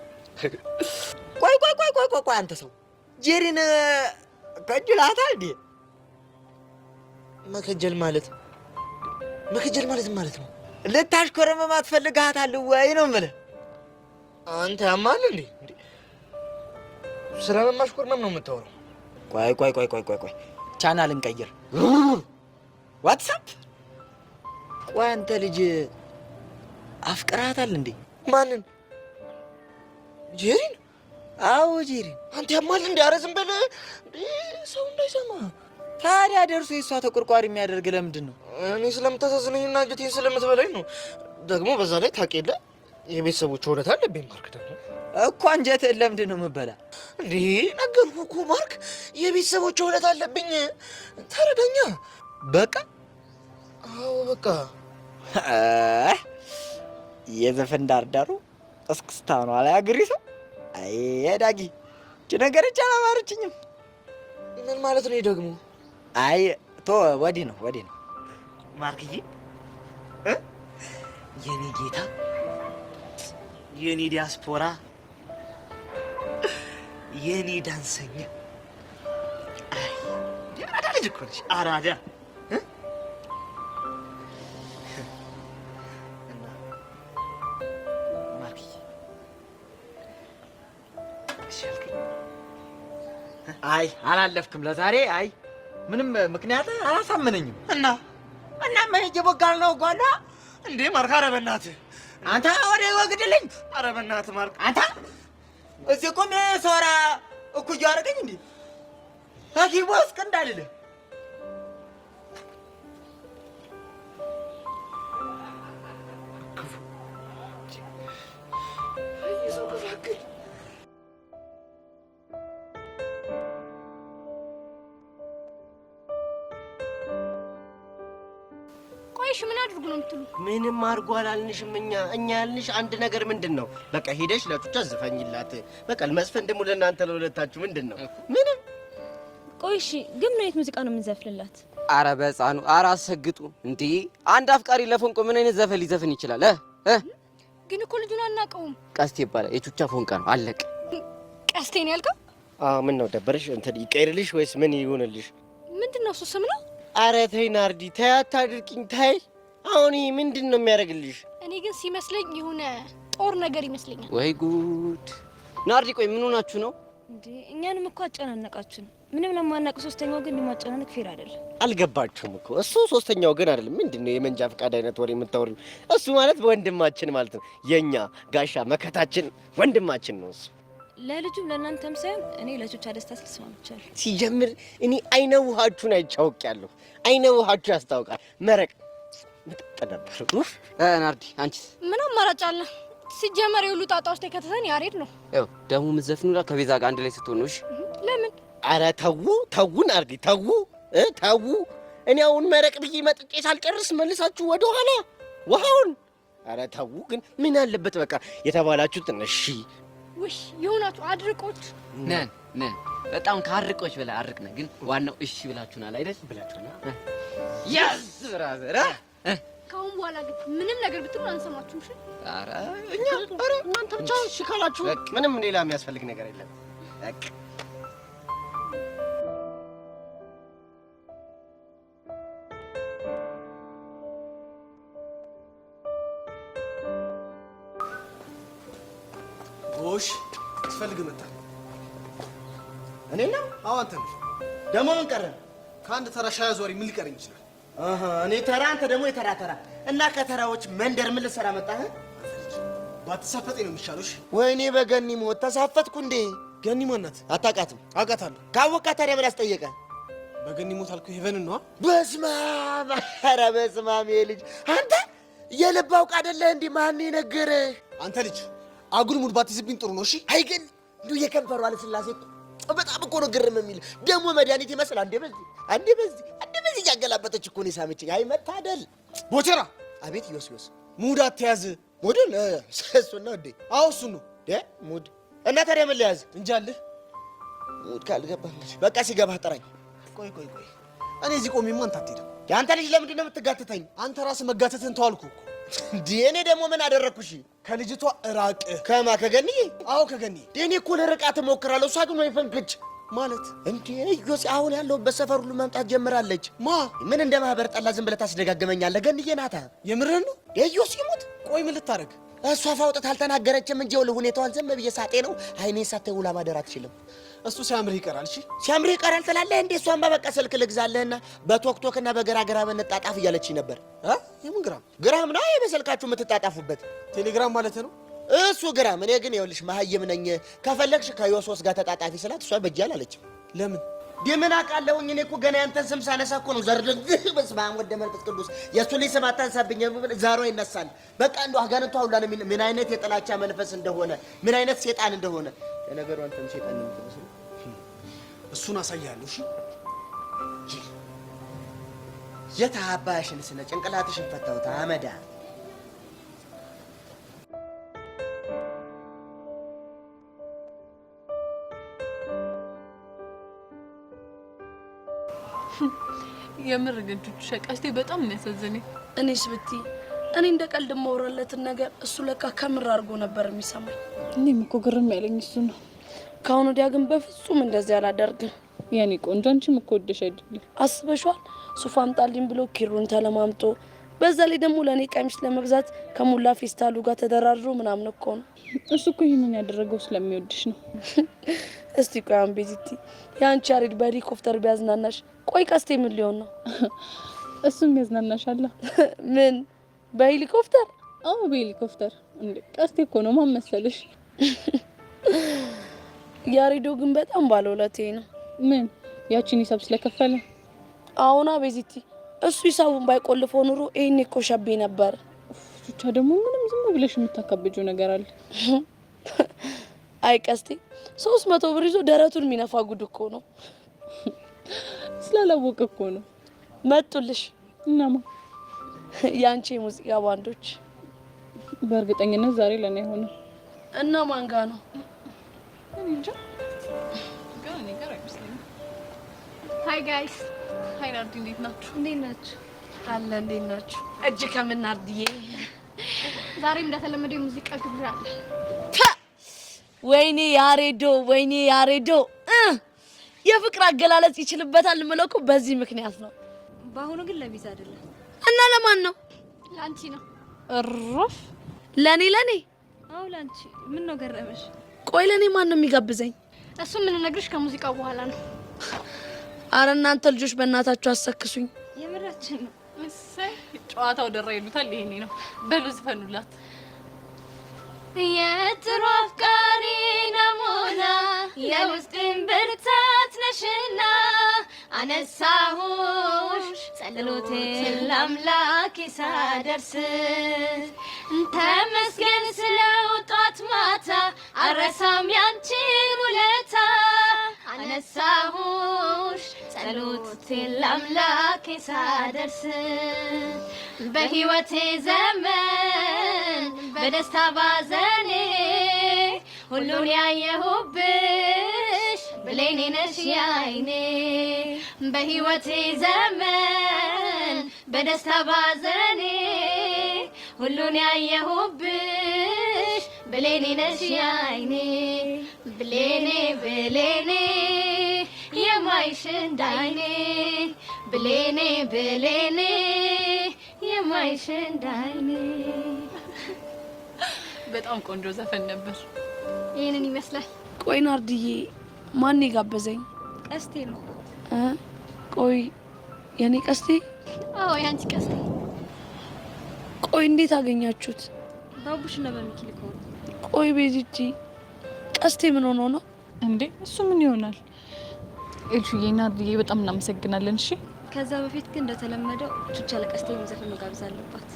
ቆይ አንተ ሰው ጄሪን ከጅላታል እንዴ? መከጀል ማለት ማለት ነው? ልታሽኮረመማት ፈልጋታል ወይ ነው የምልህ። አንተ ያማል እንዴ? ስለማሽኮርመም ነው የምታወራው? ቆይ ቻናል እንቀይር። ዋትሳፕ። ቆይ አንተ ልጅ አፍቅራታል እንዴ? ማንን? ጄሪን? አዎ ጄሪን። አንተ ያማል እንዴ? ኧረ ዝም በል ሰው እንዳይሰማ። ታዲያ ደርሶ የሷ ተቆርቋሪ የሚያደርግ ለምንድን ነው? እኔ ስለምታሳዝነኝና አንጀቴን ስለምትበላኝ ነው። ደግሞ በዛ ላይ ታውቂ የለ የቤተሰቦች ወደታ አለብኝ። ማርክ ደግሞ እኮ አንጀትህን ለምንድን ነው የምበላ? እንዴ ነገርኩህ እኮ ማርክ፣ የቤተሰቦች ውለታ አለብኝ። ተረዳኛ። በቃ አዎ በቃ። የዘፈን ዳርዳሩ እስክስታ ነው አለ አገሬ ሰው። አይ ዳጊ እቺ ነገረች አላማረችኝም። ምን ማለት ነው ደግሞ? አይ ቶ ወዲህ ነው ማርክዬ፣ የኔ ጌታ፣ የኔ ዲያስፖራ፣ የኔ ዳንሰኛ። አይ አራዳ ልጅ እኮ ነሽ፣ አራዳ። እና ማርክዬ እሺ አልከኝ። አይ አላለፍክም ለዛሬ። አይ ምንም ምክንያት አላሳመነኝም። እና መሄጄ ቦጋል ነው ጓዳ እንዴ ማርክ፣ ኧረ በእናትህ አንተ ወደ ወግድልኝ። ኧረ በእናትህ ማርክ፣ አንተ እዚህ ቆሜ ሶራ እኩያ አደረገኝ እንዴ? ታኪቦ እስከ እንዳልልህ ቆይሽ ምን አድርጉ ነው የምትሉ? ምንም አድርጎ አላልንሽም። እኛ ያልንሽ አንድ ነገር ምንድን ነው? በቃ ሄደሽ ለጡጫ ዝፈኝላት። በቃ መስፈን ደግሞ ለእናንተ ለሁለታችሁ ምንድን ነው? ምንም። ቆይሽ ግን ምን አይነት ሙዚቃ ነው የምንዘፍንላት? አረ በሕፃኑ አረ አሰግጡ እንዴ! አንድ አፍቃሪ ለፎንቆ ምን አይነት ዘፈን ሊዘፍን ይችላል? ግን እኮ ልጁን አናውቀውም። ቀስቴ ይባላል። የቹቻ ፎንቃ ነው። አለቀ። ቀስቴ ነው ያልከው? ምን ነው ደበረሽ? እንትን ይቀይርልሽ ወይስ ምን ይሆንልሽ? ምንድን ነው እሱ ስም ነው? አረ ተይ ናርዲ፣ ተይ አታድርቂኝ፣ ተይ። አሁን ይሄ ምንድን ነው የሚያደርግልሽ? እኔ ግን ሲመስለኝ የሆነ ጦር ነገር ይመስለኛል። ወይ ጉድ! ናርዲ ቆይ ምን ሆናችሁ ነው እንዴ? እኛንም እኮ አጨናነቃችን። ምንም ለማናውቅ ሶስተኛው ግን ማጨናነቅ ፌር አይደለም። አልገባችሁም እኮ እሱ ሶስተኛው ግን አይደለም። ምንድን ነው የመንጃ ፈቃድ አይነት ወሬ የምታወሪው? እሱ ማለት ወንድማችን ማለት ነው። የኛ ጋሻ መከታችን ወንድማችን ነው እሱ። ለልጁም ለእናንተም ሳይሆን እኔ ለቾቻ ደስታ ስልስማምቻለሁ። ሲጀምር እኔ አይነ ውሃችሁን አይቻውቂያለሁ። አይነ ውሃችሁ ያስታውቃል። መረቅ ምጥጥ ነበር። ናርዲ አንቺስ? ምን አማራጭ አለ? ሲጀመር የሁሉ ጣጣ ውስጥ የከተተን ያሬድ ነው። ያው ደግሞ የምትዘፍኑላ ከቤዛ ጋር አንድ ላይ ስትሆኑ። እሺ ለምን? አረ ተው ናርዲ፣ ተው። እኔ አሁን መረቅ ብዬ መጥጬ ሳልጨርስ መልሳችሁ ወደ ኋላ ውሃውን። አረ ተው ግን ምን አለበት በቃ የተባላችሁትን እሺ። ውይ የሆናችሁ አድርቆች ነን በጣም ከአርቆች በላይ አርቅነ። ግን ዋናው እሺ ብላችሁናል አይደል? ብላችሁናል። ያዝ ብራዘር። ከአሁን በኋላ ግን ምንም ነገር ብትሉ አንሰማችሁም። እሺ? አረ እናንተ ብቻ እሺ ካላችሁ ምንም ሌላ የሚያስፈልግ ነገር የለም። በቃ ጎሽ ትፈልግ መጣ። እኔ ነው? አዎ አንተ ነህ። ደግሞ ምን ቀረ? ከአንድ ተራ ሻይ አዟሪ ምን ሊቀረኝ ይችላል? እኔ ተራ፣ አንተ ደግሞ የተራ ተራ። እና ከተራዎች መንደር ምን ልትሰራ መጣህ? ባትሳፈጠኝ ነው የሚሻለው። እሺ። ወይኔ በገኒ ሞት ተሳፈጥኩ እንዴ? ገኒ ማናት? አታውቃትም? አውቃታለሁ። ካወቃት ታዲያ ምን ያስጠየቀ? በገኒ ሞት አልኩህ። ሄቨንን ነዋ። በስመ አብ! ኧረ በስመ አብ! ልጅ አንተ የልብ አውቅ አይደለህ እንዴ? ማን የነገረህ? አንተ ልጅ አጉል ሙድ ባትይዝብኝ ጥሩ ነው። እሺ። አይ ግን እንዲሁ የከንፈሩ አለስላሴ በጣም እኮ ነው ግርም የሚል። ደግሞ መድኃኒት ይመስል አንዴ በዚህ እያገላበጠች እኮ ነው የሳመችኝ። አይ መታደል። ቦቸራ! አቤት ዮስዮስ፣ ሙድ አትያዝ። ሙድን እሱን ነው እንዴ? አዎ እሱን ነው ሙድ። እና ታዲያ ምን ልያዝ? እንጃልህ። ሙድ ካልገባህ በቃ ሲገባህ ጥራኝ። ቆይ እኔ እዚህ ቆሜማ አንተ አትሄድም። የአንተ ልጅ ለምንድን ነው የምትጋትተኝ? አንተ ራስህ መጋተትን ተዋልኩ እኮ እንዴ። እኔ ደግሞ ምን አደረግኩሽ? ከልጅቷ እራቅ። ከማ? ከገኒዬ? አዎ ከገኒዬ። እኔ እኮ ልርቃት እሞክራለሁ፣ እሷ ግን ወይ ፈንክች ማለት እንዴ። ዮሴ አሁን ያለሁበት ሰፈር ሁሉ መምጣት ጀምራለች። ምን እንደ ማህበር ጠላ ዝም ብለህ ታስደጋግመኛለህ? ገኒዬ ናታ። የምርህን ነው? ዮሴ ይሙት። ቆይ ምን ልታረግ? እሷ ፋውጥታ አልተናገረችም እንጂ ይኸውልህ ሁኔታዋን ዝም ብዬ ሳጤ ነው። አይኔን ሳታይ ውላ ማደር አትችልም። እሱ ሲያምርህ ይቀራል። እሺ ሲያምርህ ይቀራል ትላለህ እንዴ? እሷን በቃ ስልክ ልግዛለህና በቶክቶክና በግራግራም እንጣጣፍ እያለችኝ ነበር። የምን ግራም? ግራም ነው በስልካችሁ የምትጣጣፉበት ቴሌግራም ማለት ነው። እሱ ግራም። እኔ ግን ይኸውልሽ መሀይም ነኝ። ከፈለግሽ ከዮሶስ ጋር ተጣጣፊ ስላት እሷ በጃል አለችም። ለምን? ደምን አውቃለሁኝ። እኔ እኮ ገና ያንተን ስም ሳነሳ እኮ ነው ዘርድህ። በስመ አብ ወወልድ ወመንፈስ ቅዱስ የእሱ ልጅ ስም አታንሳብኝ ብል ዛሮ ይነሳል። በቃ እንደው አጋንንቱ ሁላ ነው ምን አይነት የጥላቻ መንፈስ እንደሆነ ምን አይነት ሴጣን እንደሆነ። ለነገሩ አንተም ሴጣን ነው የምትመስለው። እሱን አሳያለሁ። እሺ የታባሽን ስነ ጭንቅላትሽን ፈታውታ አመዳ የምር ግን ሸቀስቴ በጣም የሚያሳዝነኝ። እኔስ ብትይ እኔ እንደ ቀልድ የማወራለትን ነገር እሱ ለካ ከምር አድርጎ ነበር የሚሰማኝ። እኔም እኮ ግርም ያለኝ እሱ ነው። ከአሁን ወዲያ ግን በፍጹም እንደዚህ አላደርግም። የኔ ቆንጆ አንቺም እኮ ወደሽ አይደለም። አስበሽዋል? ሱፍ አምጣልኝ ብሎ ኪሩን ተለማምጦ በዛ ላይ ደግሞ ለእኔ ቀሚስ ለመግዛት ከሙላ ፌስታሉ ጋር ተደራድሮ ምናምን እኮ ነው። እሱ እኮ ይህንን ያደረገው ስለሚወድሽ ነው። እስቲ ቆይ አሁን ቤዚቲ የአንቺ ያሬድ በሄሊኮፕተር ቢያዝናናሽ፣ ቆይ ቀስቴ ምን ሊሆን ነው? እሱም ያዝናናሻል። ምን በሄሊኮፕተር? አዎ በሄሊኮፕተር። እንዴ ቀስቴ እኮ ነው። ማን መሰለሽ? ያሬዶ ግን በጣም ባለውለቴ ነው። ምን ያቺን ሂሳብ ስለከፈለ? አሁና ቤዚቲ እሱ ሂሳቡን ባይቆልፈው ኑሮ ይሄኔ እኮ ሸቤ ነበር። ብቻ ደግሞ ምንም ዝም ብለሽ የምታካብጂው ነገር አለ። አይ ቀስቴ 300 ብር ይዞ ደረቱን የሚነፋ ጉድ እኮ ነው። ስላላወቀ እኮ ነው። መጡልሽ? እናማ ያንቺ ሙዚቃ ባንዶች በእርግጠኝነት ዛሬ ለኔ ሆነ። እና ማን ጋር ነው? እንጃ ጋር አይመስለኝም። ሃይ ጋይስ። ሃይ ናርዲ፣ እንዴት ናችሁ? እንዴት ናችሁ? አለ እንዴት ናችሁ? እጅ ከምን ናርዲዬ? ዛሬም እንደተለመደው የሙዚቃ ግብዣ አለ። ወይኔ ያሬዶ፣ ወይኔ ያሬዶ የፍቅር አገላለጽ ይችልበታል የምለው እኮ በዚህ ምክንያት ነው። በአሁኑ ግን ለቪዛ አይደለም። እና ለማን ነው? ላንቺ ነው። እረፍ። ለኔ? አዎ ላንቺ። ምን ነው ገረመሽ? ቆይ ለኔ ማን ነው የሚጋብዘኝ? እሱ ምን ነግርሽ ከሙዚቃው በኋላ ነው። አረ እናንተ ልጆች በእናታችሁ አሰክሱኝ። የምራችን ነው። እሰይ ጨዋታው ደራ ይሉታል። ይሄኔ ነው። በሉ ዝፈኑላት። የጥሩ አፍቃሪ ነሙና የውስጥን ብርታት ነሽና አነሳሁሽ ጸሎቴን ለአምላክ ሳደርስ ተመስገን ስለው ጧት ማታ አረሳም ያንቺን ውለታ አነሳሁሽ ጸሎቴን ለአምላክ ሳደርስ በሕይወቴ ዘመን በደስታ ባዘኔ ሁሉን ያየሁብሽ ብሌኔ ነሽ ያይኔ በሕይወቴ ዘመን በደስታ ባዘኔ ሁሉን ያየሁብሽ ብሌኔ ነሽ ያይኔ ብሌኔ ብሌኔ የማይሽ እንዳይኔ ብሌኔ ብሌኔ የማይሽ እንዳይኔ። በጣም ቆንጆ ዘፈን ነበር። ይሄንን ይመስላል። ቆይ ናርዲዬ ማን የጋበዘኝ? ቀስቴ ነው። ቆይ የኔ ቀስቴ? አዎ ያንቺ ቀስቴ። ቆይ እንዴት አገኛችሁት? ባቡሽ እና በሚኪ ልከው። ቆይ ቤዚቲ ቀስቴ ምን ሆኖ ነው እንዴ? እሱ ምን ይሆናል? ኤልሹዬ ናርዲዬ በጣም እናመሰግናለን። እሺ ከዛ በፊት ግን እንደተለመደው ቹቻ ለቀስቴ የሚዘፍን መጋበዝ አለባት።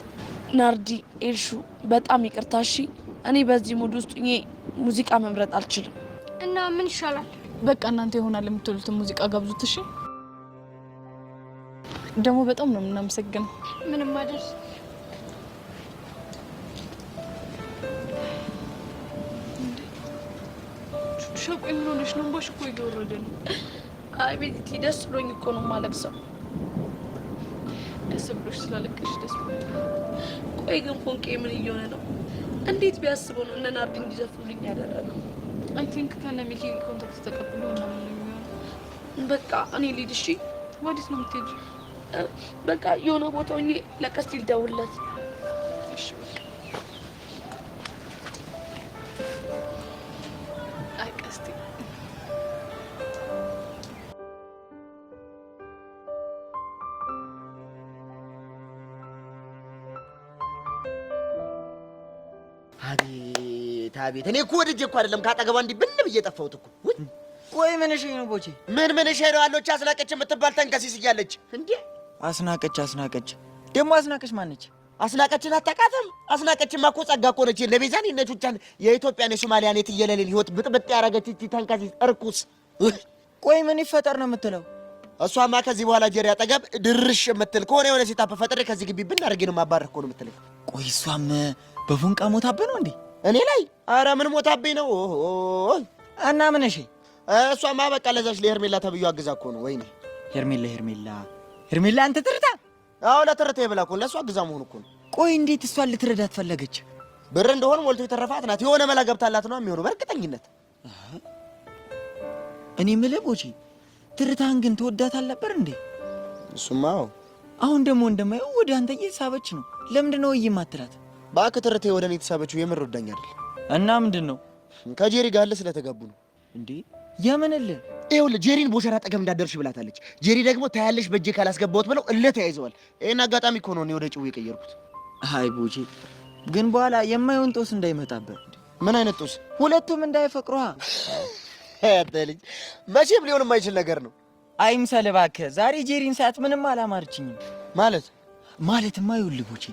ናርዲ፣ ኤልሹ በጣም ይቅርታ እሺ። እኔ በዚህ ሙድ ውስጥ ሙዚቃ መምረጥ አልችልም። እና ምን ይሻላል? በቃ እናንተ ይሆናል የምትሉትን ሙዚቃ ጋብዙት። እሺ ደግሞ በጣም ነው የምናመሰግነው። ምንም አይደል። ቹቻ ቆይ ምን ሆነሽ ነው? እንባሽ እኮ እየወረደ ነው። አይ ቤቲ ደስ ብሎኝ እኮ ነው የማለቅሰው። ደስ ብሎሽ ስላለቀሽ ደስ ብሎኝ። ቆይ ግን ፎንቄ ምን እየሆነ ነው? እንዴት ቢያስበው ነው እነ ናርዲ እንዲዘፍኑልኝ ያደረገው? አይ ቲንክ ከነ ሚኪ ኮንታክት ተቀብሎ ነው የሚሆነው። በቃ እኔ ልሂድ እሺ። ወዴት ነው የምትሄጂው? በቃ የሆነ ቦታ ሆኜ ለቀስቴ ልደውልለት። እሺ በቃ አይ ቀስቴ አቤት አቤት! እኔ እኮ ወድጄ እኮ አይደለም ካጠገቧ እንዲህ ብን ብዬ ጠፋሁት እኮ። ቆይ ምን እሺ ነው ቦቼ? ምን እሺ ነው አለች አስናቀች የምትባል ተንከሲስ እያለች እንዴ? አስናቀች ደግሞ አስናቀች ማነች? አስናቀችን አታውቃትም? አስናቀችማ እኮ ጸጋ እኮ ነች። ለቤዛን ይነቹቻን የኢትዮጵያን የሶማሊያን የትየለሌን ህይወት ብጥብጥ ያረገች እቺ ተንከሲስ እርኩስ። ቆይ ምን ይፈጠር ነው የምትለው? እሷማ ከዚህ በኋላ ጀሪ አጠገብ ድርሽ የምትል ከሆነ የሆነ ሴት ፈጥሬ ከዚህ ግቢ ብናደርግ ነው ማባረር እኮ ነው የምትለኝ። ቆይ እሷም በፉንቃ ሞታብህ ነው እንዴ? እኔ ላይ? ኧረ ምን ሞታብኝ ነው? እና ምን እሺ? እሷማ በቃ ለዛች ለሄርሜላ ተብዩ አግዛ እኮ ነው። ወይኔ ሄርሜላ አንተ ትርታ? አዎ ለትርታ ይብላ እኮ ለእሷ አግዛ መሆን እኮ ነው። ቆይ እንዴት እሷን ልትረዳት ፈለገች? ብር እንደሆነ ሞልቶ የተረፋት ናት። የሆነ መላ ገብታላት ነው የሚሆነው በእርግጠኝነት። እኔ የምልህ ቦቼ ትርታን ግን ትወዳት አልነበር እንዴ? እሱማ አዎ። አሁን ደግሞ እንደማየው ወደ አንተ እየተሳበች ነው። ለምንድን ነው እየማትላት? እባክህ ትርቴ ወደ እኔ የተሳበችው የምር ወዳኝ አይደል? እና ምንድን ነው? ከጄሪ ጋር ስለተጋቡ ነው። እንዴ የምንልህ? ይኸውልህ ጄሪን ቦሸራ አጠገብ እንዳደርሽ ብላታለች። ጄሪ ደግሞ ታያለሽ በእጄ ካላስገባሁት ብለው እልህ ተያይዘዋል። ይሄን አጋጣሚ እኮ ነው እኔ ወደ ጭው የቀየርኩት። አይ ቦቼ ግን በኋላ የማይሆን ጦስ እንዳይመጣበት። ምን አይነት ጦስ? ሁለቱም እንዳይፈቅሯ። ልጅ መቼም ሊሆን የማይችል ነገር ነው። አይምሰልህ እባክህ። ዛሬ ጄሪን ሳያት ምንም አላማረችኝም። ማለትማ ይኸውልህ ቦቼ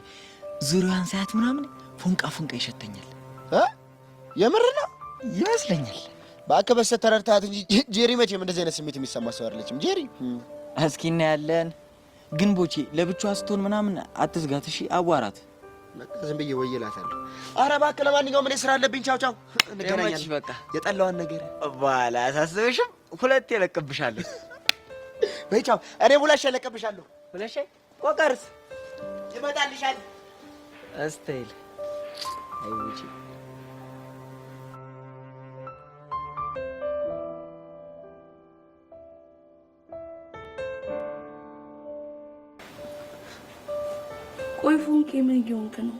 ዙሪያዋን ሳያት ምናምን ፉንቃ ይሸተኛል። የምር ነው ይመስለኛል። እባክህ በስተት ተረድታት እንጂ ጄሪ መቼም እንደዚህ አይነት ስሜት የሚሰማ ሰው አይደለችም። ጄሪ እስኪ እናያለን። ግን ቦቼ ለብቻዋ ስትሆን ምናምን አትዝጋት እሺ? አዋራት። በቃ ዝም ብዬ ወይ እላታለሁ። ኧረ እባክህ ለማንኛውም እኔ ስራ አለብኝ። ቻው እንገናኛለን። በቃ የጠላዋን ነገር በኋላ አሳስበሽም ሁለቴ እለቅብሻለሁ። በይ ቻው። እኔ ሁለት ሺህ እለቅብሻለሁ። ሁለት ሺህ ቆቀርስ ይመጣልሻል። እስታይል አይ ቦቼ ቆይ ፎንቄ ምን እየሆንክ ነው?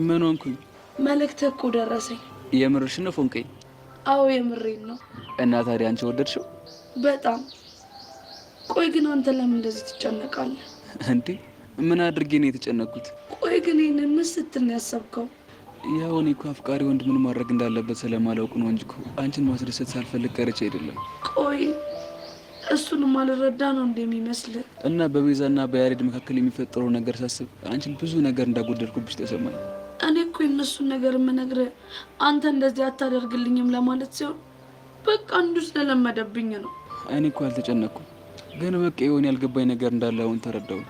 ምን ሆንኩኝ? መልእክትህ እኮ ደረሰኝ። የምርሽ ነው ፎንቄ? አዎ የምሬን ነው። እና ታዲያ አንቺ ወደድሽው? በጣም። ቆይ ግን አንተ ለምን እንደዚህ ትጨነቃለህ እንዴ? ምን አድርጌ ነው የተጨነቅኩት? ቆይ ግን ይህንን ምን ስትል ነው ያሰብከው? ያው እኔ እኮ አፍቃሪ ወንድ ምን ማድረግ እንዳለበት ስለማላውቅ ነው እንጂ እኮ አንቺን ማስደሰት ሳልፈልግ ቀርቼ አይደለም። ቆይ እሱንም አልረዳ ነው እንደሚመስልህ? እና በቤዛና በያሬድ መካከል የሚፈጠረው ነገር ሳስብ አንቺን ብዙ ነገር እንዳጎደልኩብሽ ተሰማኝ። እኔ እኮ የእነሱን ነገር የምነግርህ አንተ እንደዚህ አታደርግልኝም ለማለት ሲሆን በቃ አንዱ ስለለመደብኝ ነው። እኔ እኮ አልተጨነቅኩም፣ ግን በቃ የሆነ ያልገባኝ ነገር እንዳለ አሁን ተረዳሁ።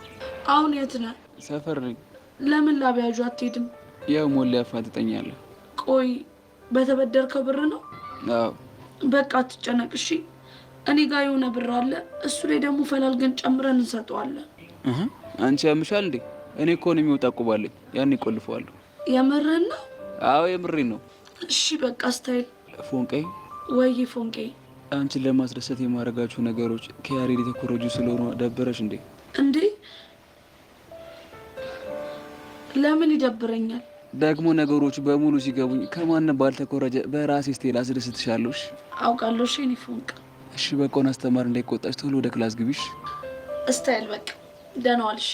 አሁን የት ነህ? ሰፈር ነኝ። ለምን ላብያዡ አትሄድም? ያው ሞላ ያፋጥጠኛለህ። ቆይ በተበደርከው ብር ነው? አዎ። በቃ አትጨነቅ እሺ። እኔ ጋር የሆነ ብር አለ፣ እሱ ላይ ደግሞ ፈላልገን ጨምረን እንሰጠዋለን። አንቺ ያምሻል እንዴ? እኔ እኮ ነው የሚወጣ ቁባለኝ፣ ያን ይቆልፈዋለሁ። የምርህን ነው? አዎ የምሬን ነው። እሺ በቃ ስታይል። ፎንቄ ወይ ፎንቄ፣ አንቺን ለማስደሰት የማደርጋቸው ነገሮች ከያሬድ የተኮረጁ ስለሆኑ ደበረሽ እንዴ? እንዴ ለምን ይደብረኛል? ደግሞ ነገሮች በሙሉ ሲገቡኝ ከማንም ባልተኮረጀ በራሴ ስቴል አስደስትሻለሁ። አውቃለሁ። እሺ እኔ ፎንቃ። እሺ በቃውን አስተማሪ እንዳይቆጣሽ ቶሎ ወደ ክላስ ግቢሽ። ስታይል በቃ ደህና ዋል። እሺ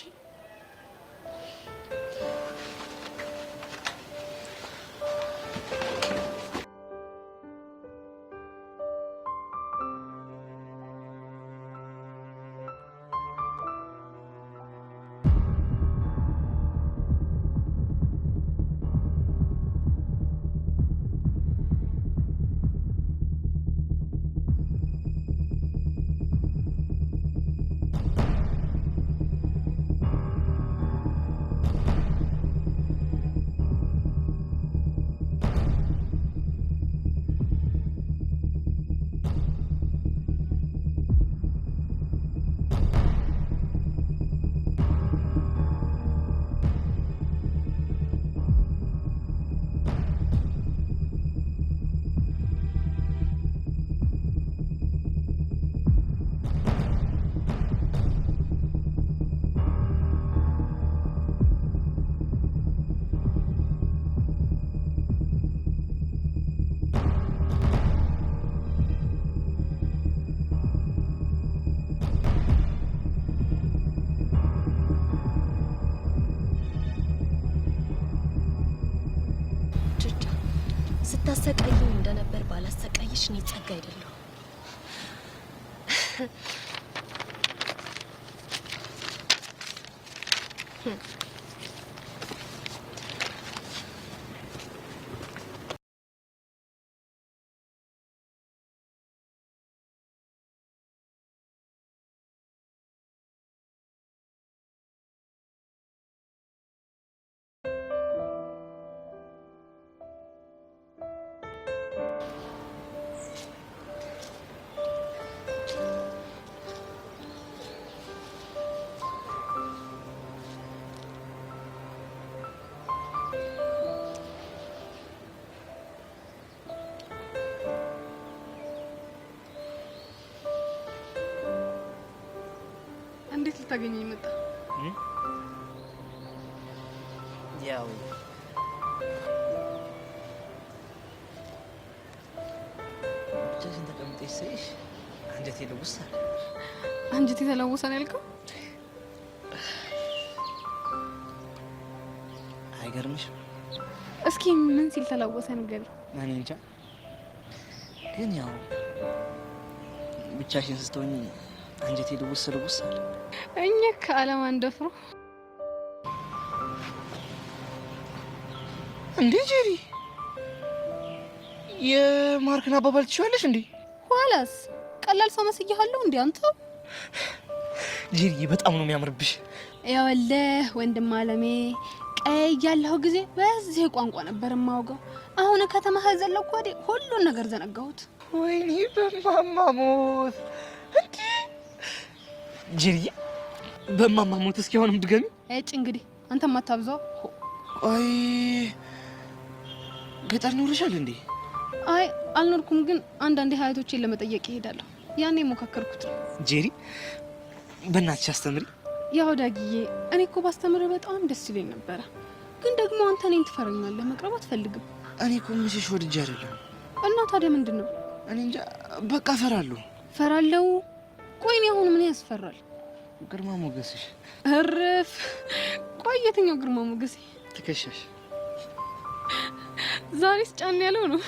ስታሰቃይኝ እንደነበር ባላሰቃይሽ እኔ ጸጋ አይደለሁ። እንዴት ልታገኘኝ መጣ? ያው ብቻሽን ተቀምጠሽ ሳይሽ አንጀቴ ልውስ አለ። አንጀቴ ተለወሰ ነው ያልከው? አይገርምሽም? እስኪ ምን ሲል ተለወሰ ንገሪኝ። እኔ እንጃ፣ ግን ያው ብቻሽን ስትሆኚ አንጀቴ ልውስ አለ። እኛ ከዓለም አንደፍሮ እንዴ ጄሪ፣ የማርክን አባባል ትችዋለሽ እንዴ? ኋላስ ቀላል ሰው መስያለሁ እንዴ አንተው? ጄሪ በጣም ነው የሚያምርብሽ። ያወለህ ወንድም አለሜ ቀይ ያለው ጊዜ በዚህ ቋንቋ ነበር የማውጋው። አሁን ከተማ ዘለኩ ወዴ ሁሉን ነገር ዘነጋሁት። ወይኔ በማማሞት እንዴ ጄሪ፣ በማማሞት እስኪ አሁንም ድገሚ። እጭ እንግዲህ አንተም አታብዛው። አይ ገጠር ኖርሻል እንዴ? አይ አልኖርኩም፣ ግን አንዳንዴ ሀያቶቼን ለመጠየቅ ይሄዳለሁ። ያኔ ሞካከርኩት። ጄሪ በእናትሽ አስተምሪ። ያው ዳጊዬ፣ እኔ እኮ ባስተምር በጣም ደስ ይለኝ ነበረ፣ ግን ደግሞ አንተ እኔን ትፈረኛለህ፣ መቅረብ አትፈልግም። እኔ እኮ ምሽሽ ወድጄ አይደለም። እና ታዲያ ምንድን ነው? እኔ እንጃ በቃ ፈራለሁ። ፈራለሁ? ቆይ እኔ አሁን ምን ያስፈራል? ግርማ ሞገስሽ። እርፍ። ቆይ የትኛው ግርማ ሞገሴ? ትከሻሽ ዛሬስ ጫን ያለው ነው።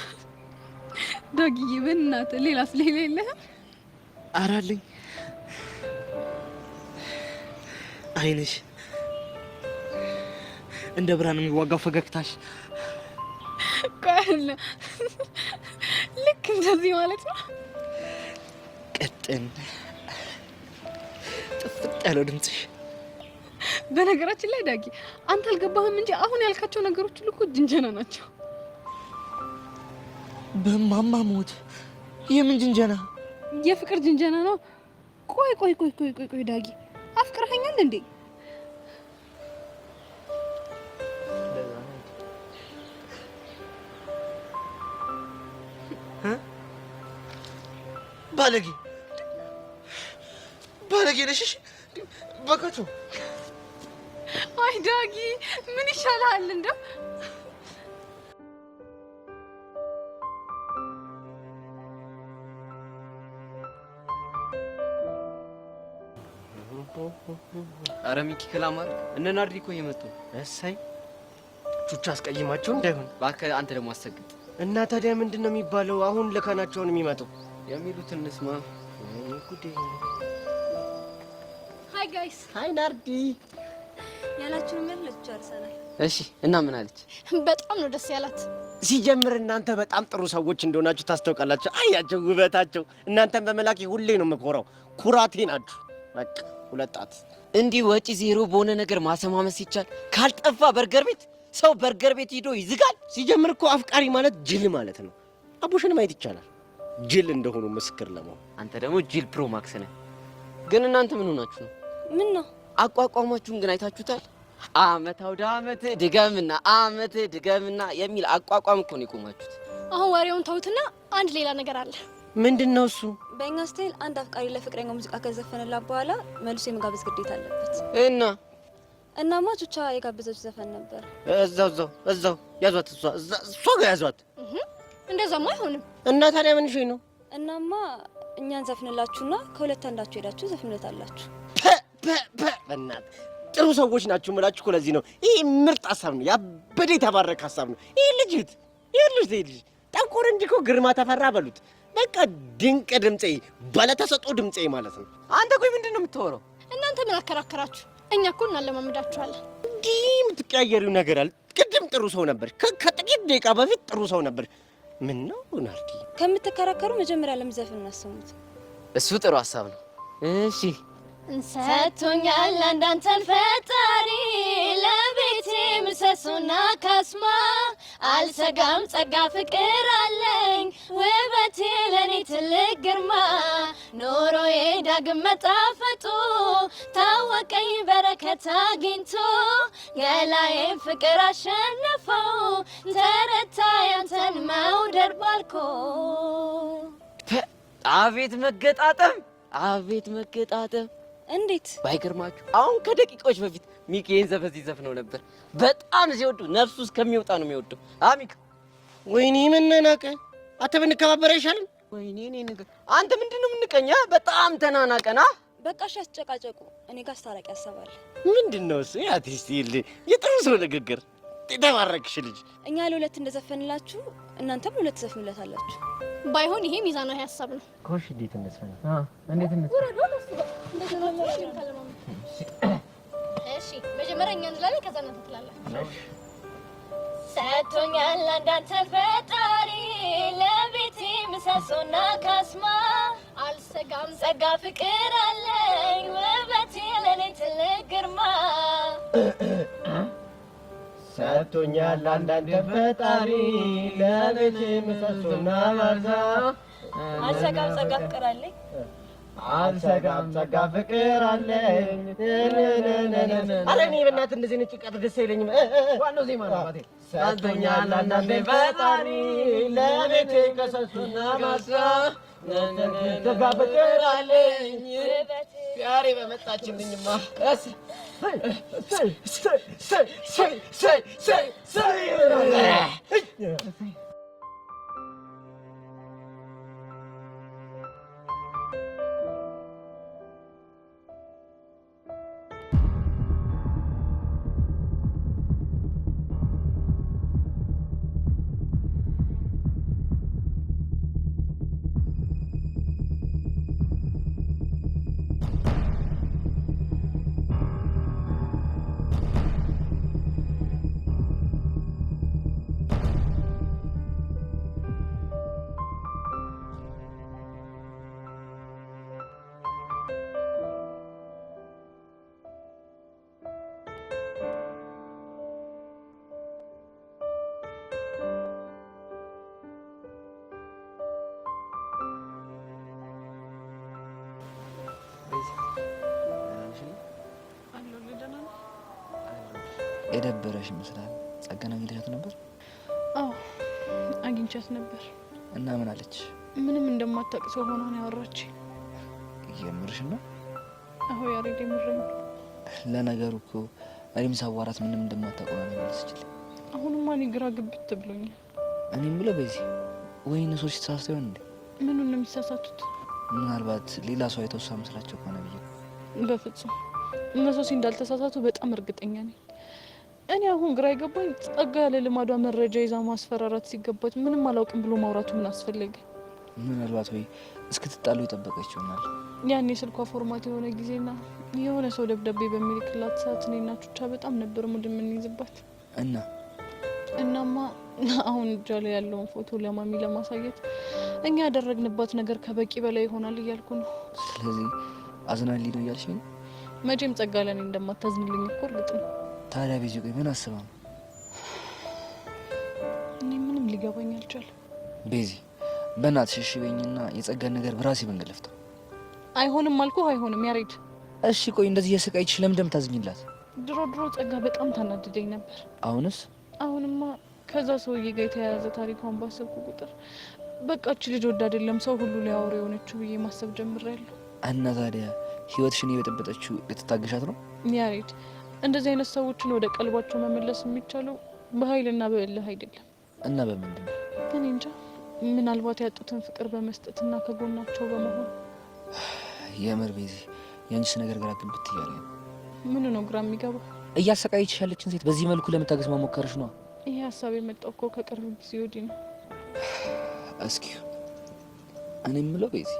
ዳጊዬ በእናትህ ሌላስ ሌላ የለህም? ኧረ አለኝ። አይንሽ እንደ ብርሃን የሚዋጋው ፈገግታሽ። ቆይ ልክ እንደዚህ ማለት ነው። ቀጥን ጥፍጥ ያለው ድምፅሽ። በነገራችን ላይ ዳጊ አንተ አልገባህም እንጂ አሁን ያልካቸው ነገሮች ሁሉ እኮ ጅንጀና ናቸው። በማማ ሞት የምን ጅንጀና? የፍቅር ጅንጀና ነው። ቆይ ዳጊ አፍቅረኸኛል እንዴ? ባለጌ ነሽ። በቀቱ አይ ዳጊ ምን ይሻላል እንደው? አረ ሚኪ ከላማር እነ ናርዲ እኮ እየመጡ። እሰይ ቹቻ አስቀይማቸው እንዳይሆን እባክህ አንተ ደግሞ አሰግጥ። እና ታዲያ ምንድን ነው የሚባለው? አሁን ለካናቸውን የሚመጣው የሚሉትን እንስማ። ጉዴ። ሃይ ጋይስ። ሃይ ናርዲ። ያላችሁን መልስ ጨርሰናል። እሺ እና ምን አለች? በጣም ነው ደስ ያላት። ሲጀምር እናንተ በጣም ጥሩ ሰዎች እንደሆናችሁ ታስታውቃላችሁ። አያቸው ውበታቸው። እናንተን በመላክ ሁሌ ነው የምኮራው። ኩራቴ ናችሁ። በቃ ሁለጣት እንዲህ ወጪ ዜሮ በሆነ ነገር ማሰማመስ ይቻል ካልጠፋ በርገር ቤት ሰው በርገር ቤት ሂዶ ይዝጋል። ሲጀምር እኮ አፍቃሪ ማለት ጅል ማለት ነው። አቡሽን ማየት ይቻላል ጅል እንደሆኑ ምስክር ለመሆን። አንተ ደግሞ ጅል ፕሮ ማክስ ነህ። ግን እናንተ ምን ሆናችሁ ነው? ምን ነው አቋቋማችሁን ግን አይታችሁታል? አመት አውደ አመት ድገምና አመት ድገምና የሚል አቋቋም እኮ ነው የቆማችሁት። አሁን ወሬውን ተውትና አንድ ሌላ ነገር አለ። ምንድን ነው እሱ? በእኛ ስታይል አንድ አፍቃሪ ለፍቅረኛው ሙዚቃ ከዘፈነላት በኋላ መልሶ የመጋበዝ ግዴታ አለበት። እናማ ቹቻ የጋበዘች ዘፈን ነበር። እዛው ያዟት፣ እሷ ጋር ያዟት። እንደዛማ አይሆንም። እና ታዲያ ምን ነው? እናማ እኛን ዘፍንላችሁና ከሁለት አንዳችሁ ሄዳችሁ ዘፍንለታላችሁ። በእናትህ ጥሩ ሰዎች ናችሁ የምላችሁ እኮ ለዚህ ነው። ይህ ምርጥ ሀሳብ ነው። ያበደ የተባረከ ሀሳብ ነው። ይህ ልጅ ጠንቆር እንጂ እኮ ግርማ ተፈራ በሉት። በቃ ድንቅ ድምጼ፣ ባለተሰጥኦ ድምጼ ማለት ነው። አንተ ቆይ ምንድን ነው የምታወራው? እናንተ ምን አከራከራችሁ? እኛ እኮ እናለማምዳችኋለን። እንዲህ የምትቀያየሪው ነገር አለ። ቅድም ጥሩ ሰው ነበር፣ ከጥቂት ደቂቃ በፊት ጥሩ ሰው ነበር። ምን ነው ናርዲ? ከምትከራከሩ መጀመሪያ ለምዘፍን እናሰሙት። እሱ ጥሩ ሀሳብ ነው። እሺ ሰጥቶኛል እንዳንተን ፈጣሪ ለቤቴ ምሰሶና ካስማ አልሰጋም ጸጋ ፍቅር አለኝ ውበቴ ለኔ ትልቅ ግርማ ኖሮዬ ዳግም መጣፈጡ ታወቀኝ በረከት አግኝቶ ገላዬን ፍቅር አሸነፈው ተረታ ያንተን መውደድ ባልኮ። አቤት መገጣጠም፣ አቤት መገጣጠም! እንዴት ባይገርማችሁ አሁን ከደቂቃዎች በፊት ሚኪዬን ዘፈን ሲዘፍነው ነበር። በጣም ሲወዱ ነፍሱ እስከሚወጣ ነው የሚወደው። አሚክ ወይኔ መናናቀ አንተ ብንከባበር አይሻልም? ወይኔ እኔ ነገር አንተ ምንድነው የምንቀኛ? በጣም ተናናቀና። በቃ እሺ አስጨቃጨቁ። እኔ ጋር አስታራቂ ያሰባል። ምንድነው እሱ? ያቲስቲ የጥሩ ሰው ንግግር። ተባረክሽ ልጅ። እኛ ለሁለት እንደዘፈንላችሁ እናንተም ሁለት ዘፍኑለታላችሁ። ባይሆን ይሄ ሚዛናዊ ሀሳብ ነው። ኮሽ እንዴት እንደሰነ እንዴት እሺ መጀመሪያ እኛ እንላለን፣ ከዛ እናንተ ትላላችሁ። ሰጥቶኛል እንዳንተን ፈጣሪ ለቤቴ ምሰሶና ካስማ አልሰጋም ጸጋ ፍቅር አለኝ ውበቴ ለኔ ትልቅ ግርማ ሰጥቶኛል እንዳንተን ፈጣሪ ለቤቴ ምሰሶና ካስማ አልሰጋም ጸጋ ፍቅር አለኝ አልሰጋም ጸጋ ፍቅር አለኝ። አረ እኔ በእናትህ እንደዚህ ነጭ ጭቃት ደስ አይለኝም። ዋናው ዜማ ነው አባቴ። ሰጥቶኛል እንዳንተን ፈጣሪ ለቤቴ ምሰሶና ካስማ ጸጋ ፍቅር አለኝ። ፊያሬ በመጣችልኝማ የደበረሽ ይመስላል። ጸጋን አግኝተሻት ነበር? አዎ አግኝቻት ነበር። እና ምን አለች? ምንም እንደማታውቅ ሰው ሆና ነው ያወራች። የምርሽ ነው? አዎ ያሬድ የምርኝ። ለነገሩ እኮ እኔም ሳዋራት ምንም እንደማታውቅ ነው ያለችልኝ። አሁንማ እኔ ግራ ግብት ብሎኛል። እኔ የምለው በዚህ ወይኔ ሰዎች ተሳስተው ይሆን እንዴ? ምኑን ነው የሚሳሳቱት? ምናልባት ሌላ ሰው የተወሳ መስላቸው ከሆነ ብዬ። በፍጹም እነሱ እንዳልተሳሳቱ በጣም እርግጠኛ ነኝ። እኔ አሁን ግራ የገባኝ ጸጋ ያለ ልማዷ መረጃ ይዛ ማስፈራራት ሲገባት ምንም አላውቅም ብሎ ማውራቱ ምን አስፈለገ? ምናልባት ወይ እስክትጣሉ የጠበቀች ይሆናል። ያኔ ስልኳ ፎርማት የሆነ ጊዜና የሆነ ሰው ደብዳቤ በሚልክላት ሰዓት እኔና ቹቻ በጣም ነበር ሙድ የምንይዝባት። እናማ አሁን እጇ ላይ ያለውን ፎቶ ለማሚ ለማሳየት እኛ ያደረግንባት ነገር ከበቂ በላይ ይሆናል እያልኩ ነው። ስለዚህ አዝናልኝ ነው እያልሽ ነው? መቼም ጸጋ ለኔ እንደማታዝንልኝ እኮ እርግጥ ነው። ታዲያ ቤዚ ቆይ ምን አስባ ነው? እኔ ምንም ሊገባኝ አልቻለም። ቤዚ በእናትሽ እሺ በይኝና የጸጋን ነገር በራሴ መንገለፍተው። አይሆንም አልኩህ፣ አይሆንም ያሬድ። እሺ ቆይ እንደዚህ የሰቃይች ለምን እንደምታዝኝላት? ድሮ ጸጋ በጣም ታናድደኝ ነበር። አሁንስ? አሁንማ ከዛ ሰውዬ ጋር የተያያዘ ታሪኳን ባሰብኩ ቁጥር በቃች ልጅ ወድ አይደለም ሰው ሁሉ ሊያወራ የሆነችው ብዬ ማሰብ ጀምሬያለሁ። እና ታዲያ ህይወትሽን የበጠበጠችው ልትታገሻት ነው? ያሬድ እንደዚህ አይነት ሰዎችን ወደ ቀልባቸው መመለስ የሚቻለው በኃይልና በእልህ አይደለም። እና በምንድን ነው? እኔ እንጃ። ምናልባት ያጡትን ፍቅር በመስጠትና ከጎናቸው በመሆን። የምር ቤዚ የአንቺስ ነገር ግራ ግብት እያለ ነው። ምኑ ነው ግራ የሚገባው? እያሰቃየችሽ ያለችን ሴት በዚህ መልኩ ለመታገዝ መሞከርሽ ነው። ይሄ ሀሳብ የመጣው እኮ ከቅርብ ጊዜ ወዲህ ነው። እስኪ እኔ የምለው ቤዚ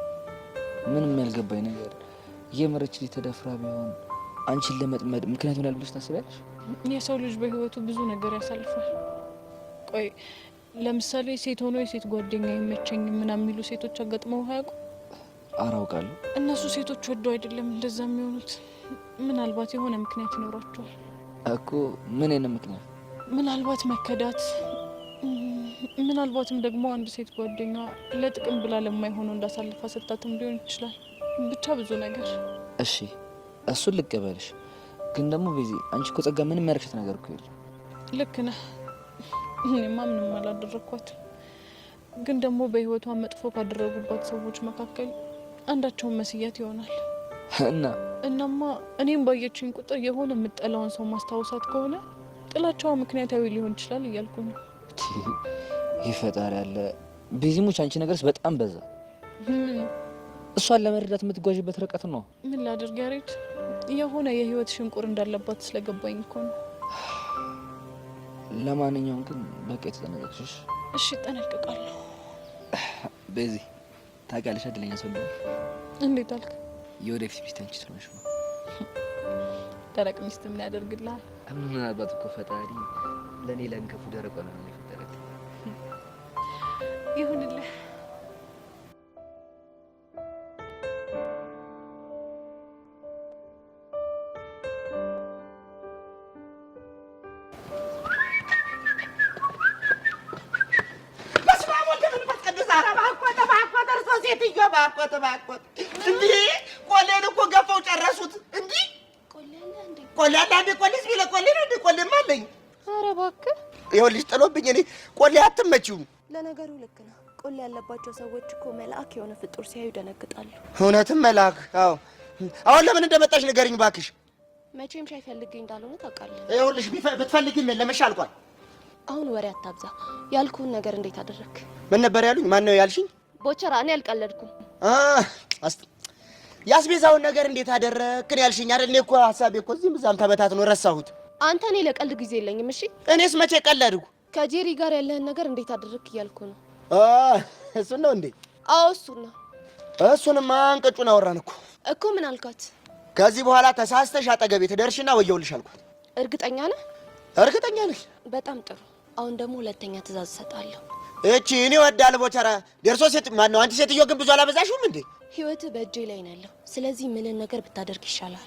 ምንም ያልገባኝ ነገር የመረች ልጅ ተደፍራ ቢሆን አንቺን ለመጥመድ ምክንያት ይሆናል ብለሽ ታስቢያለሽ? የሰው ልጅ በህይወቱ ብዙ ነገር ያሳልፋል። ቆይ ለምሳሌ ሴት ሆኖ የሴት ጓደኛ ይመቸኝ ምናምን የሚሉ ሴቶች አጋጥመው አያውቁ? አራውቃለሁ። እነሱ ሴቶች ወደው አይደለም እንደዛ የሚሆኑት። ምናልባት የሆነ ምክንያት ይኖራቸዋል እኮ። ምን አይነት ምክንያት? ምናልባት መከዳት፣ ምናልባትም ደግሞ አንድ ሴት ጓደኛ ለጥቅም ብላ ለማይሆነው እንዳሳልፋ ሰጣትም ሊሆን ይችላል። ብቻ ብዙ ነገር። እሺ እሱን ልቀበልሽ፣ ግን ደግሞ ቤዚ አንቺ እኮ ጸጋ ምንም ያረግሻት ነገር እኮ የለም። ልክ ነህ። እኔማ ምንም አላደረግኳትም። ግን ደግሞ በህይወቷ መጥፎ ካደረጉባት ሰዎች መካከል አንዳቸውን መስያት ይሆናል። እናማ እኔም ባየችኝ ቁጥር የሆነ የምጠላውን ሰው ማስታወሳት ከሆነ ጥላቻዋ ምክንያታዊ ሊሆን ይችላል እያልኩ ነው። ይህ ፈጣሪ ያለ ቤዚሙች፣ አንቺ ነገርስ በጣም በዛ። እሷን ለመረዳት የምትጓዥበት ርቀት ነው። ምን ላድርግ ያሬድ፣ የሆነ የህይወት ሽንቁር እንዳለባት ስለገባኝ እኮ ነው። ለማንኛውም ግን በቃ የተጠነቀቅሽ። እሺ እጠነቀቃለሁ። ቤዚ ታውቂያለሽ እድለኛ ሰው እንደሆነ። እንዴት አልክ? የወደፊት ሚስት አንቺ ስለሆንሽ ነው። ደረቅ ሚስት ምን ያደርግልሃል? ምናልባት እኮ ፈጣሪ ለእኔ ለእንከፉ ደረቅ ነው የፈጠረኝ። ይሁንልህ። ባቆት እንዴ ቆሌን እኮ ገፈው ጨረሱት። እንዴ ቆሌ አንዳንዴ ቆሌስ ቢለ ቆሌ ነው እንዴ? ቆሌም አለኝ። ኧረ እባክህ ይኸውልሽ ጥሎብኝ እኔ ቆሌ አትመጪውም። ለነገሩ ልክ ነው። ቆሌ ያለባቸው ሰዎች እኮ መልአክ የሆነ ፍጡር ሲያዩ ይደነግጣሉ። እውነትም መልአክ። አዎ አሁን ለምን እንደመጣሽ ንገሪኝ እባክሽ። መቼም ሻይ ፈልገኝ እንዳልሆነ ታውቃለህ። ይኸውልሽ ብትፈልጊም የለምሽ አልቋል። አሁን ወሬ አታብዛ። ያልኩህን ነገር እንዴት አደረክ? ምን ነበር ያሉኝ? ማን ነው ያልሽኝ? ቦቸራ። እኔ አልቀለድኩም። ያስቤዛውን ነገር እንዴት አደረክን ያልሽኝ አይደል? እኔ እኮ ሀሳቤ እኮ እዚህም እዛም ተበታትኖ ረሳሁት። አንተ እኔ ለቀልድ ጊዜ የለኝም። እሺ እኔስ መቼ ቀለድኩ? ከጄሪ ጋር ያለህን ነገር እንዴት አደረክ እያልኩ ነው። እሱን ነው እንዴ? አዎ እሱን ነው። እሱንማ አንቀጩን አወራን እኮ ምን አልካት? ከዚህ በኋላ ተሳስተሽ አጠገቤ ትደርሽና ወየውልሽ አልኳት። እርግጠኛ ነህ? እርግጠኛ ነሽ? በጣም ጥሩ። አሁን ደግሞ ሁለተኛ ትእዛዝ እሰጣለሁ። እቺ እኔ ወዳለሁ ቦቸራ ደርሶ ሴት ማን ነው? አንቺ ሴትዮ ግን ብዙ አላበዛሽውም እንዴ? ህይወትህ በእጄ ላይ ነው ያለው። ስለዚህ ምንን ነገር ብታደርግ ይሻላል?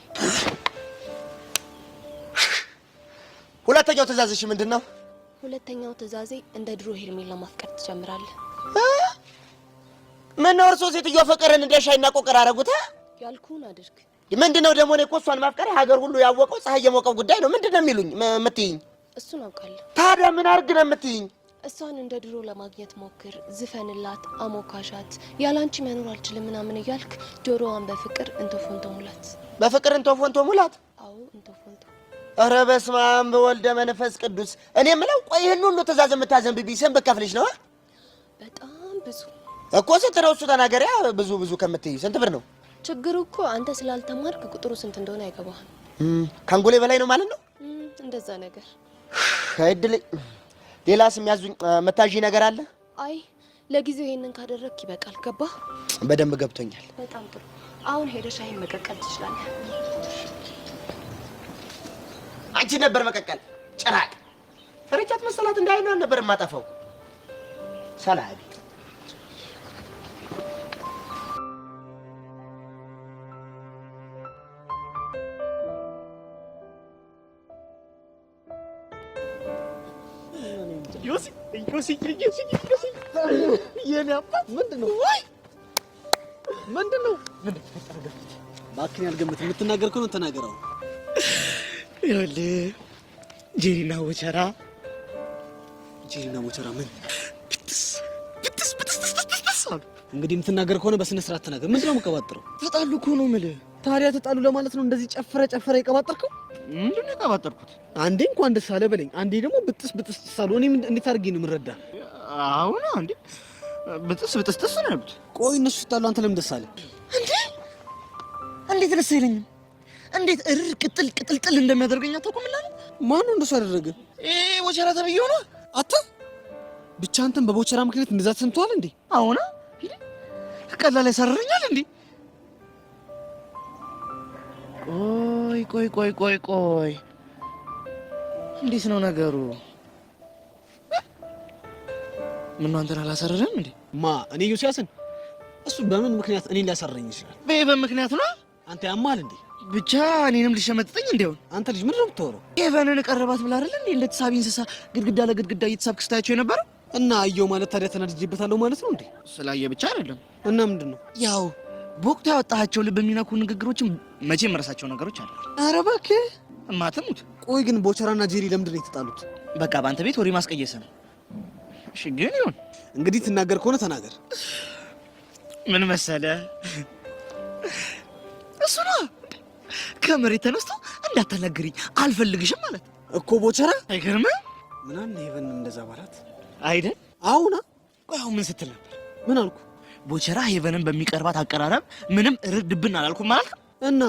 ሁለተኛው ትእዛዝሽ ምንድነው? ሁለተኛው ትእዛዜ እንደ ድሮ ሄርሜላ ማፍቀር ትጀምራለህ። ምን ነው እርሶ ሴትዮ ፍቅርን እንደ ሻይና ቆቀር አደረጉት? ያልኩህን አድርግ። ምንድነው ደግሞ? እኔ እኮ እሷን ማፍቀር ሀገር ሁሉ ያወቀው ፀሐይ የሞቀው ጉዳይ ነው። ምንድነው የሚሉኝ የምትይኝ? እሱን አውቃለሁ። ታዲያ ምን አድርግ ነው የምትይኝ? እሷን እንደ ድሮ ለማግኘት ሞክር፣ ዝፈንላት፣ አሞካሻት፣ ያላንቺ መኖር አልችልም ምናምን እያልክ ጆሮዋን በፍቅር እንቶ ፎንቶ ሙላት። በፍቅር እንቶ ፎንቶ ሙላት? አዎ እንቶ ፎንቶ። ኧረ በስመ አብ በወልደ መንፈስ ቅዱስ። እኔ የምለው ቆይ ይህን ሁሉ ትእዛዝ የምታዘንብብኝ ስንት ብከፍልሽ ነው? በጣም ብዙ እኮ። ስንት ነው እሱ? ተናገሪያ። ብዙ ከምትይ ስንት ብር ነው? ችግሩ እኮ አንተ ስላልተማርክ ቁጥሩ ስንት እንደሆነ አይገባህም። ከአንጎሌ በላይ ነው ማለት ነው? እንደዛ ነገር አይድልኝ። ሌላስ የሚያዙኝ መታዥ ነገር አለ? አይ ለጊዜው ይሄንን ካደረግክ ይበቃል። ገባህ? በደንብ ገብቶኛል። በጣም ጥሩ። አሁን ሄደሽ ሻይን መቀቀል ትችላለህ። አንቺ ነበር መቀቀል ጭራቅ። ፍርጃት መሰላት እንዳይነው ነበር የማጠፋው። ሰላቢ ዮሲ የኔ አባት ምንድነው? እባክህን ያልገምት የምትናገር ከሆነ ተናገረው። ይኸውልህ ጄሪና ቦቸራ ምን ብትስ እንግዲህ የምትናገር ከሆነ በስነ ስርዓት ተናገር። ምንድነው የምቀባጥረው? ተጣሉ እኮ ነው የምልህ። ታዲያ ተጣሉ ለማለት ነው እንደዚህ ጨፈረ የቀባጠርከው? ምንድነው የቀባጠርኩት? አንዴ እንኳን ደስ አለ በለኝ፣ አንዴ ደግሞ ብጥስ ሳሉ። እኔ እንዴት አድርጌ ነው የምረዳ? አሁን አንዴ ብጥስ ነው ያሉት። ቆይ እነሱ ሲጣሉ አንተ ለምን ደስ አለ እንዴ? እንዴት ደስ አይለኝም? እንዴት ቅጥልጥል እንደሚያደርገኝ አታውቅም? ማን ነው እንደሱ ያደረገ? ቦቸራ ተብዬው ነው። ብቻ አንተም በቦቸራ ምክንያት እንደዛ ተሰምቷል እንዴ? አሁን ቀላል ያሳርረኛል እንዴ? ቆይ እንዴት ነው ነገሩ? ምን አንተን አላሳረረም እንዴ? እኔ ዮሲያስን እሱ በምን ምክንያት እኔን ሊያሳረኝ ይችላል? በምን ምክንያት ነው? አንተ ያማል እንዴ? ብቻ እኔንም ሊሸመጥጠኝ እንደው አንተ ልጅ ምን ነው የምትወረው? ኤቨንን ቀረባት ብላ አይደል እንዴ እንደ ተሳቢ እንስሳ ግድግዳ ለግድግዳ እየተሳብክ ስታያቸው የነበረው? እና አየው ማለት ታዲያ ተናድጄበታለሁ ማለት ነው እንዴ? ስላየ ብቻ አይደለም። እና ምንድነው? ያው በወቅቱ ያወጣቸው ልብ የሚነኩ ንግግሮችን መቼም መረሳቸው ነገሮች አሉ። ኧረ እባክህ እማትሙት። ቆይ ግን ቦቸራና ጄሪ ለምንድን ነው የተጣሉት? በቃ በአንተ ቤት ወሬ ማስቀየሰ ነው። እሺ ግን ይሁን እንግዲህ ትናገር ከሆነ ተናገር። ምን መሰለ እሱ ነው ከመሬት ተነስቶ እንዳታናግሪኝ አልፈልግሽም ማለት እኮ ቦቸራ። አይገርምም? ምን አለ ይሄን እንደዛ ባላት አይደል? አሁን ቆይ አሁን ምን ስትል ነበር? ምን አልኩ? ቦቸራ ሄቨንን በሚቀርባት አቀራረብ ምንም ርድብን አላልኩም ማለት እና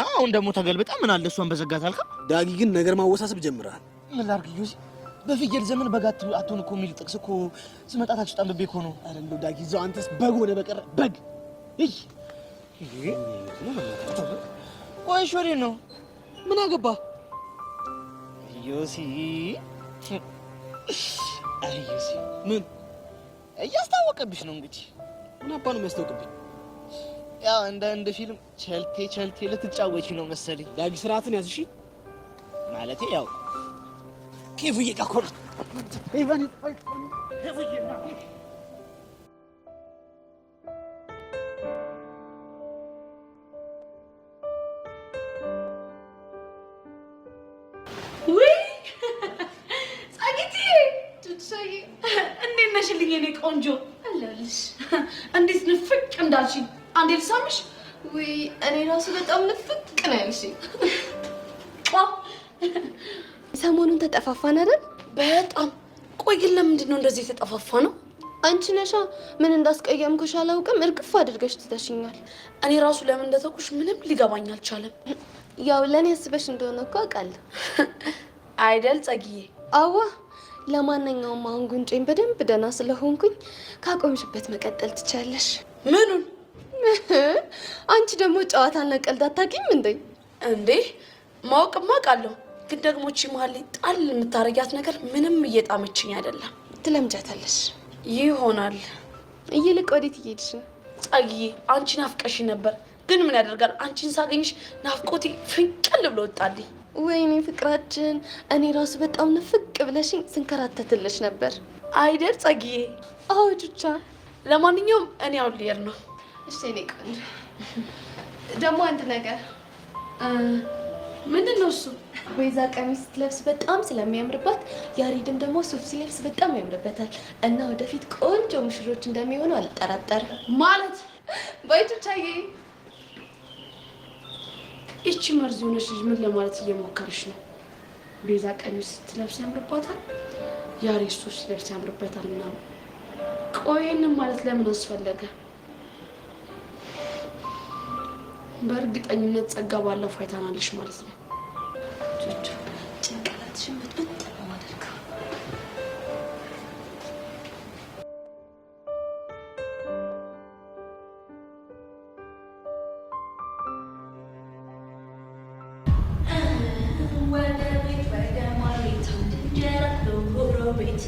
አሁን ደግሞ ተገልብጣ ምን አለ እሷን በዘጋት አልካ። ዳጊ ግን ነገር ማወሳሰብ ጀምረሃል። ምን ላድርግ ዩዚ? በፍየል ዘመን በጋት አትሆን እኮ የሚል ጥቅስ እኮ ስመጣታችሁ ጣምቤ እኮ ነው። አረ እንደው ዳጊ እዛው አንተስ በግ ሆነ በቀረ በግ። ቆይ ሾሪ ነው ምን አገባ ዮሲ? አይ ዮሲ ምን እያስታወቀብሽ ነው እንግዲህ? ምን አባ ነው የሚያስታውቅብኝ? ያው እንደ ፊልም ቸልቴ ልትጫወቺ ነው መሰለኝ። ዳጊ ስርዓትን ያዝ እሺ። ማለቴ ያው ኬፉ እየቃኮ ነው። እንዴት ነሽልኝ የኔ ቆንጆ? አለሁልሽ። እንዴት ንፍቅ እንዳልሽኝ አንዴ ልሳምሽ? ውይ እኔ ራሱ በጣም ንፍቅ ነው ያልሽኝ። ሰሞኑን ተጠፋፋን አይደል? በጣም ቆይ፣ ግን ለምንድን ነው እንደዚህ የተጠፋፋ ነው? አንቺ ነሻ። ምን እንዳስቀየምኩሽ አላውቅም፣ እርግፍ አድርገሽ ትተሽኛል። እኔ ራሱ ለምን እንደተኩሽ ምንም ሊገባኝ አልቻለም። ያው ለእኔ አስበሽ እንደሆነ እኮ አውቃለሁ አይደል ጸግዬ? አዋ ለማንኛውም አሁን ጉንጬን በደንብ ደህና ስለሆንኩኝ ካቆምሽበት መቀጠል ትቻለሽ። ምኑን? አንቺ ደግሞ ጨዋታና ቀልድ አታውቂም እንዴ? እንዴ ማወቅማ አውቃለሁ፣ ግን ደግሞ እቺ መሀል ላይ ጣል የምታረጊያት ነገር ምንም እየጣመችኝ አይደለም። ትለምጃታለሽ ይሆናል። ይልቅ ወዴት እየሄድሽ ነው? ጸግዬ አንቺ ናፍቀሽ ነበር፣ ግን ምን ያደርጋል አንቺን ሳገኝሽ ናፍቆቴ ፍንቅል ብሎ ወጣልኝ። ወይኔ ፍቅራችን፣ እኔ ራሱ በጣም ንፍቅ ብለሽኝ ስንከራተትልሽ ነበር አይደል ጸግዬ? አዎ ቹቻ። ለማንኛውም እኔ አሁን ልሄድ ነው። እሺ እኔ ቆንጆ፣ ደግሞ አንድ ነገር። ምንድን ነው እሱ? ቤዛ ቀሚስ ስትለብስ በጣም ስለሚያምርባት ያሬድም ደግሞ ሱፍ ሲለብስ በጣም ያምርበታል እና ወደፊት ቆንጆ ሙሽሮች እንደሚሆኑ አልጠራጠርም። ማለት ባይቱቻዬ፣ ይቺ መርዝ የሆነች ልጅ ምን ለማለት እየሞከረች ነው? ቤዛ ቀሚስ ስትለብስ ያምርባታል፣ ያሬድ ሱፍ ሲለብስ ያምርበታል ምናምን። ቆይ ይህንን ማለት ለምን አስፈለገ? በእርግጠኝነት ጸጋ ባለፈው አይታናለሽ ማለት ነው። ጭንቅላትሽን በጥብጥ ነው የማደርገው። ወደ ቤት ወደ ማሬት እንጀራ ዶሮ ቤት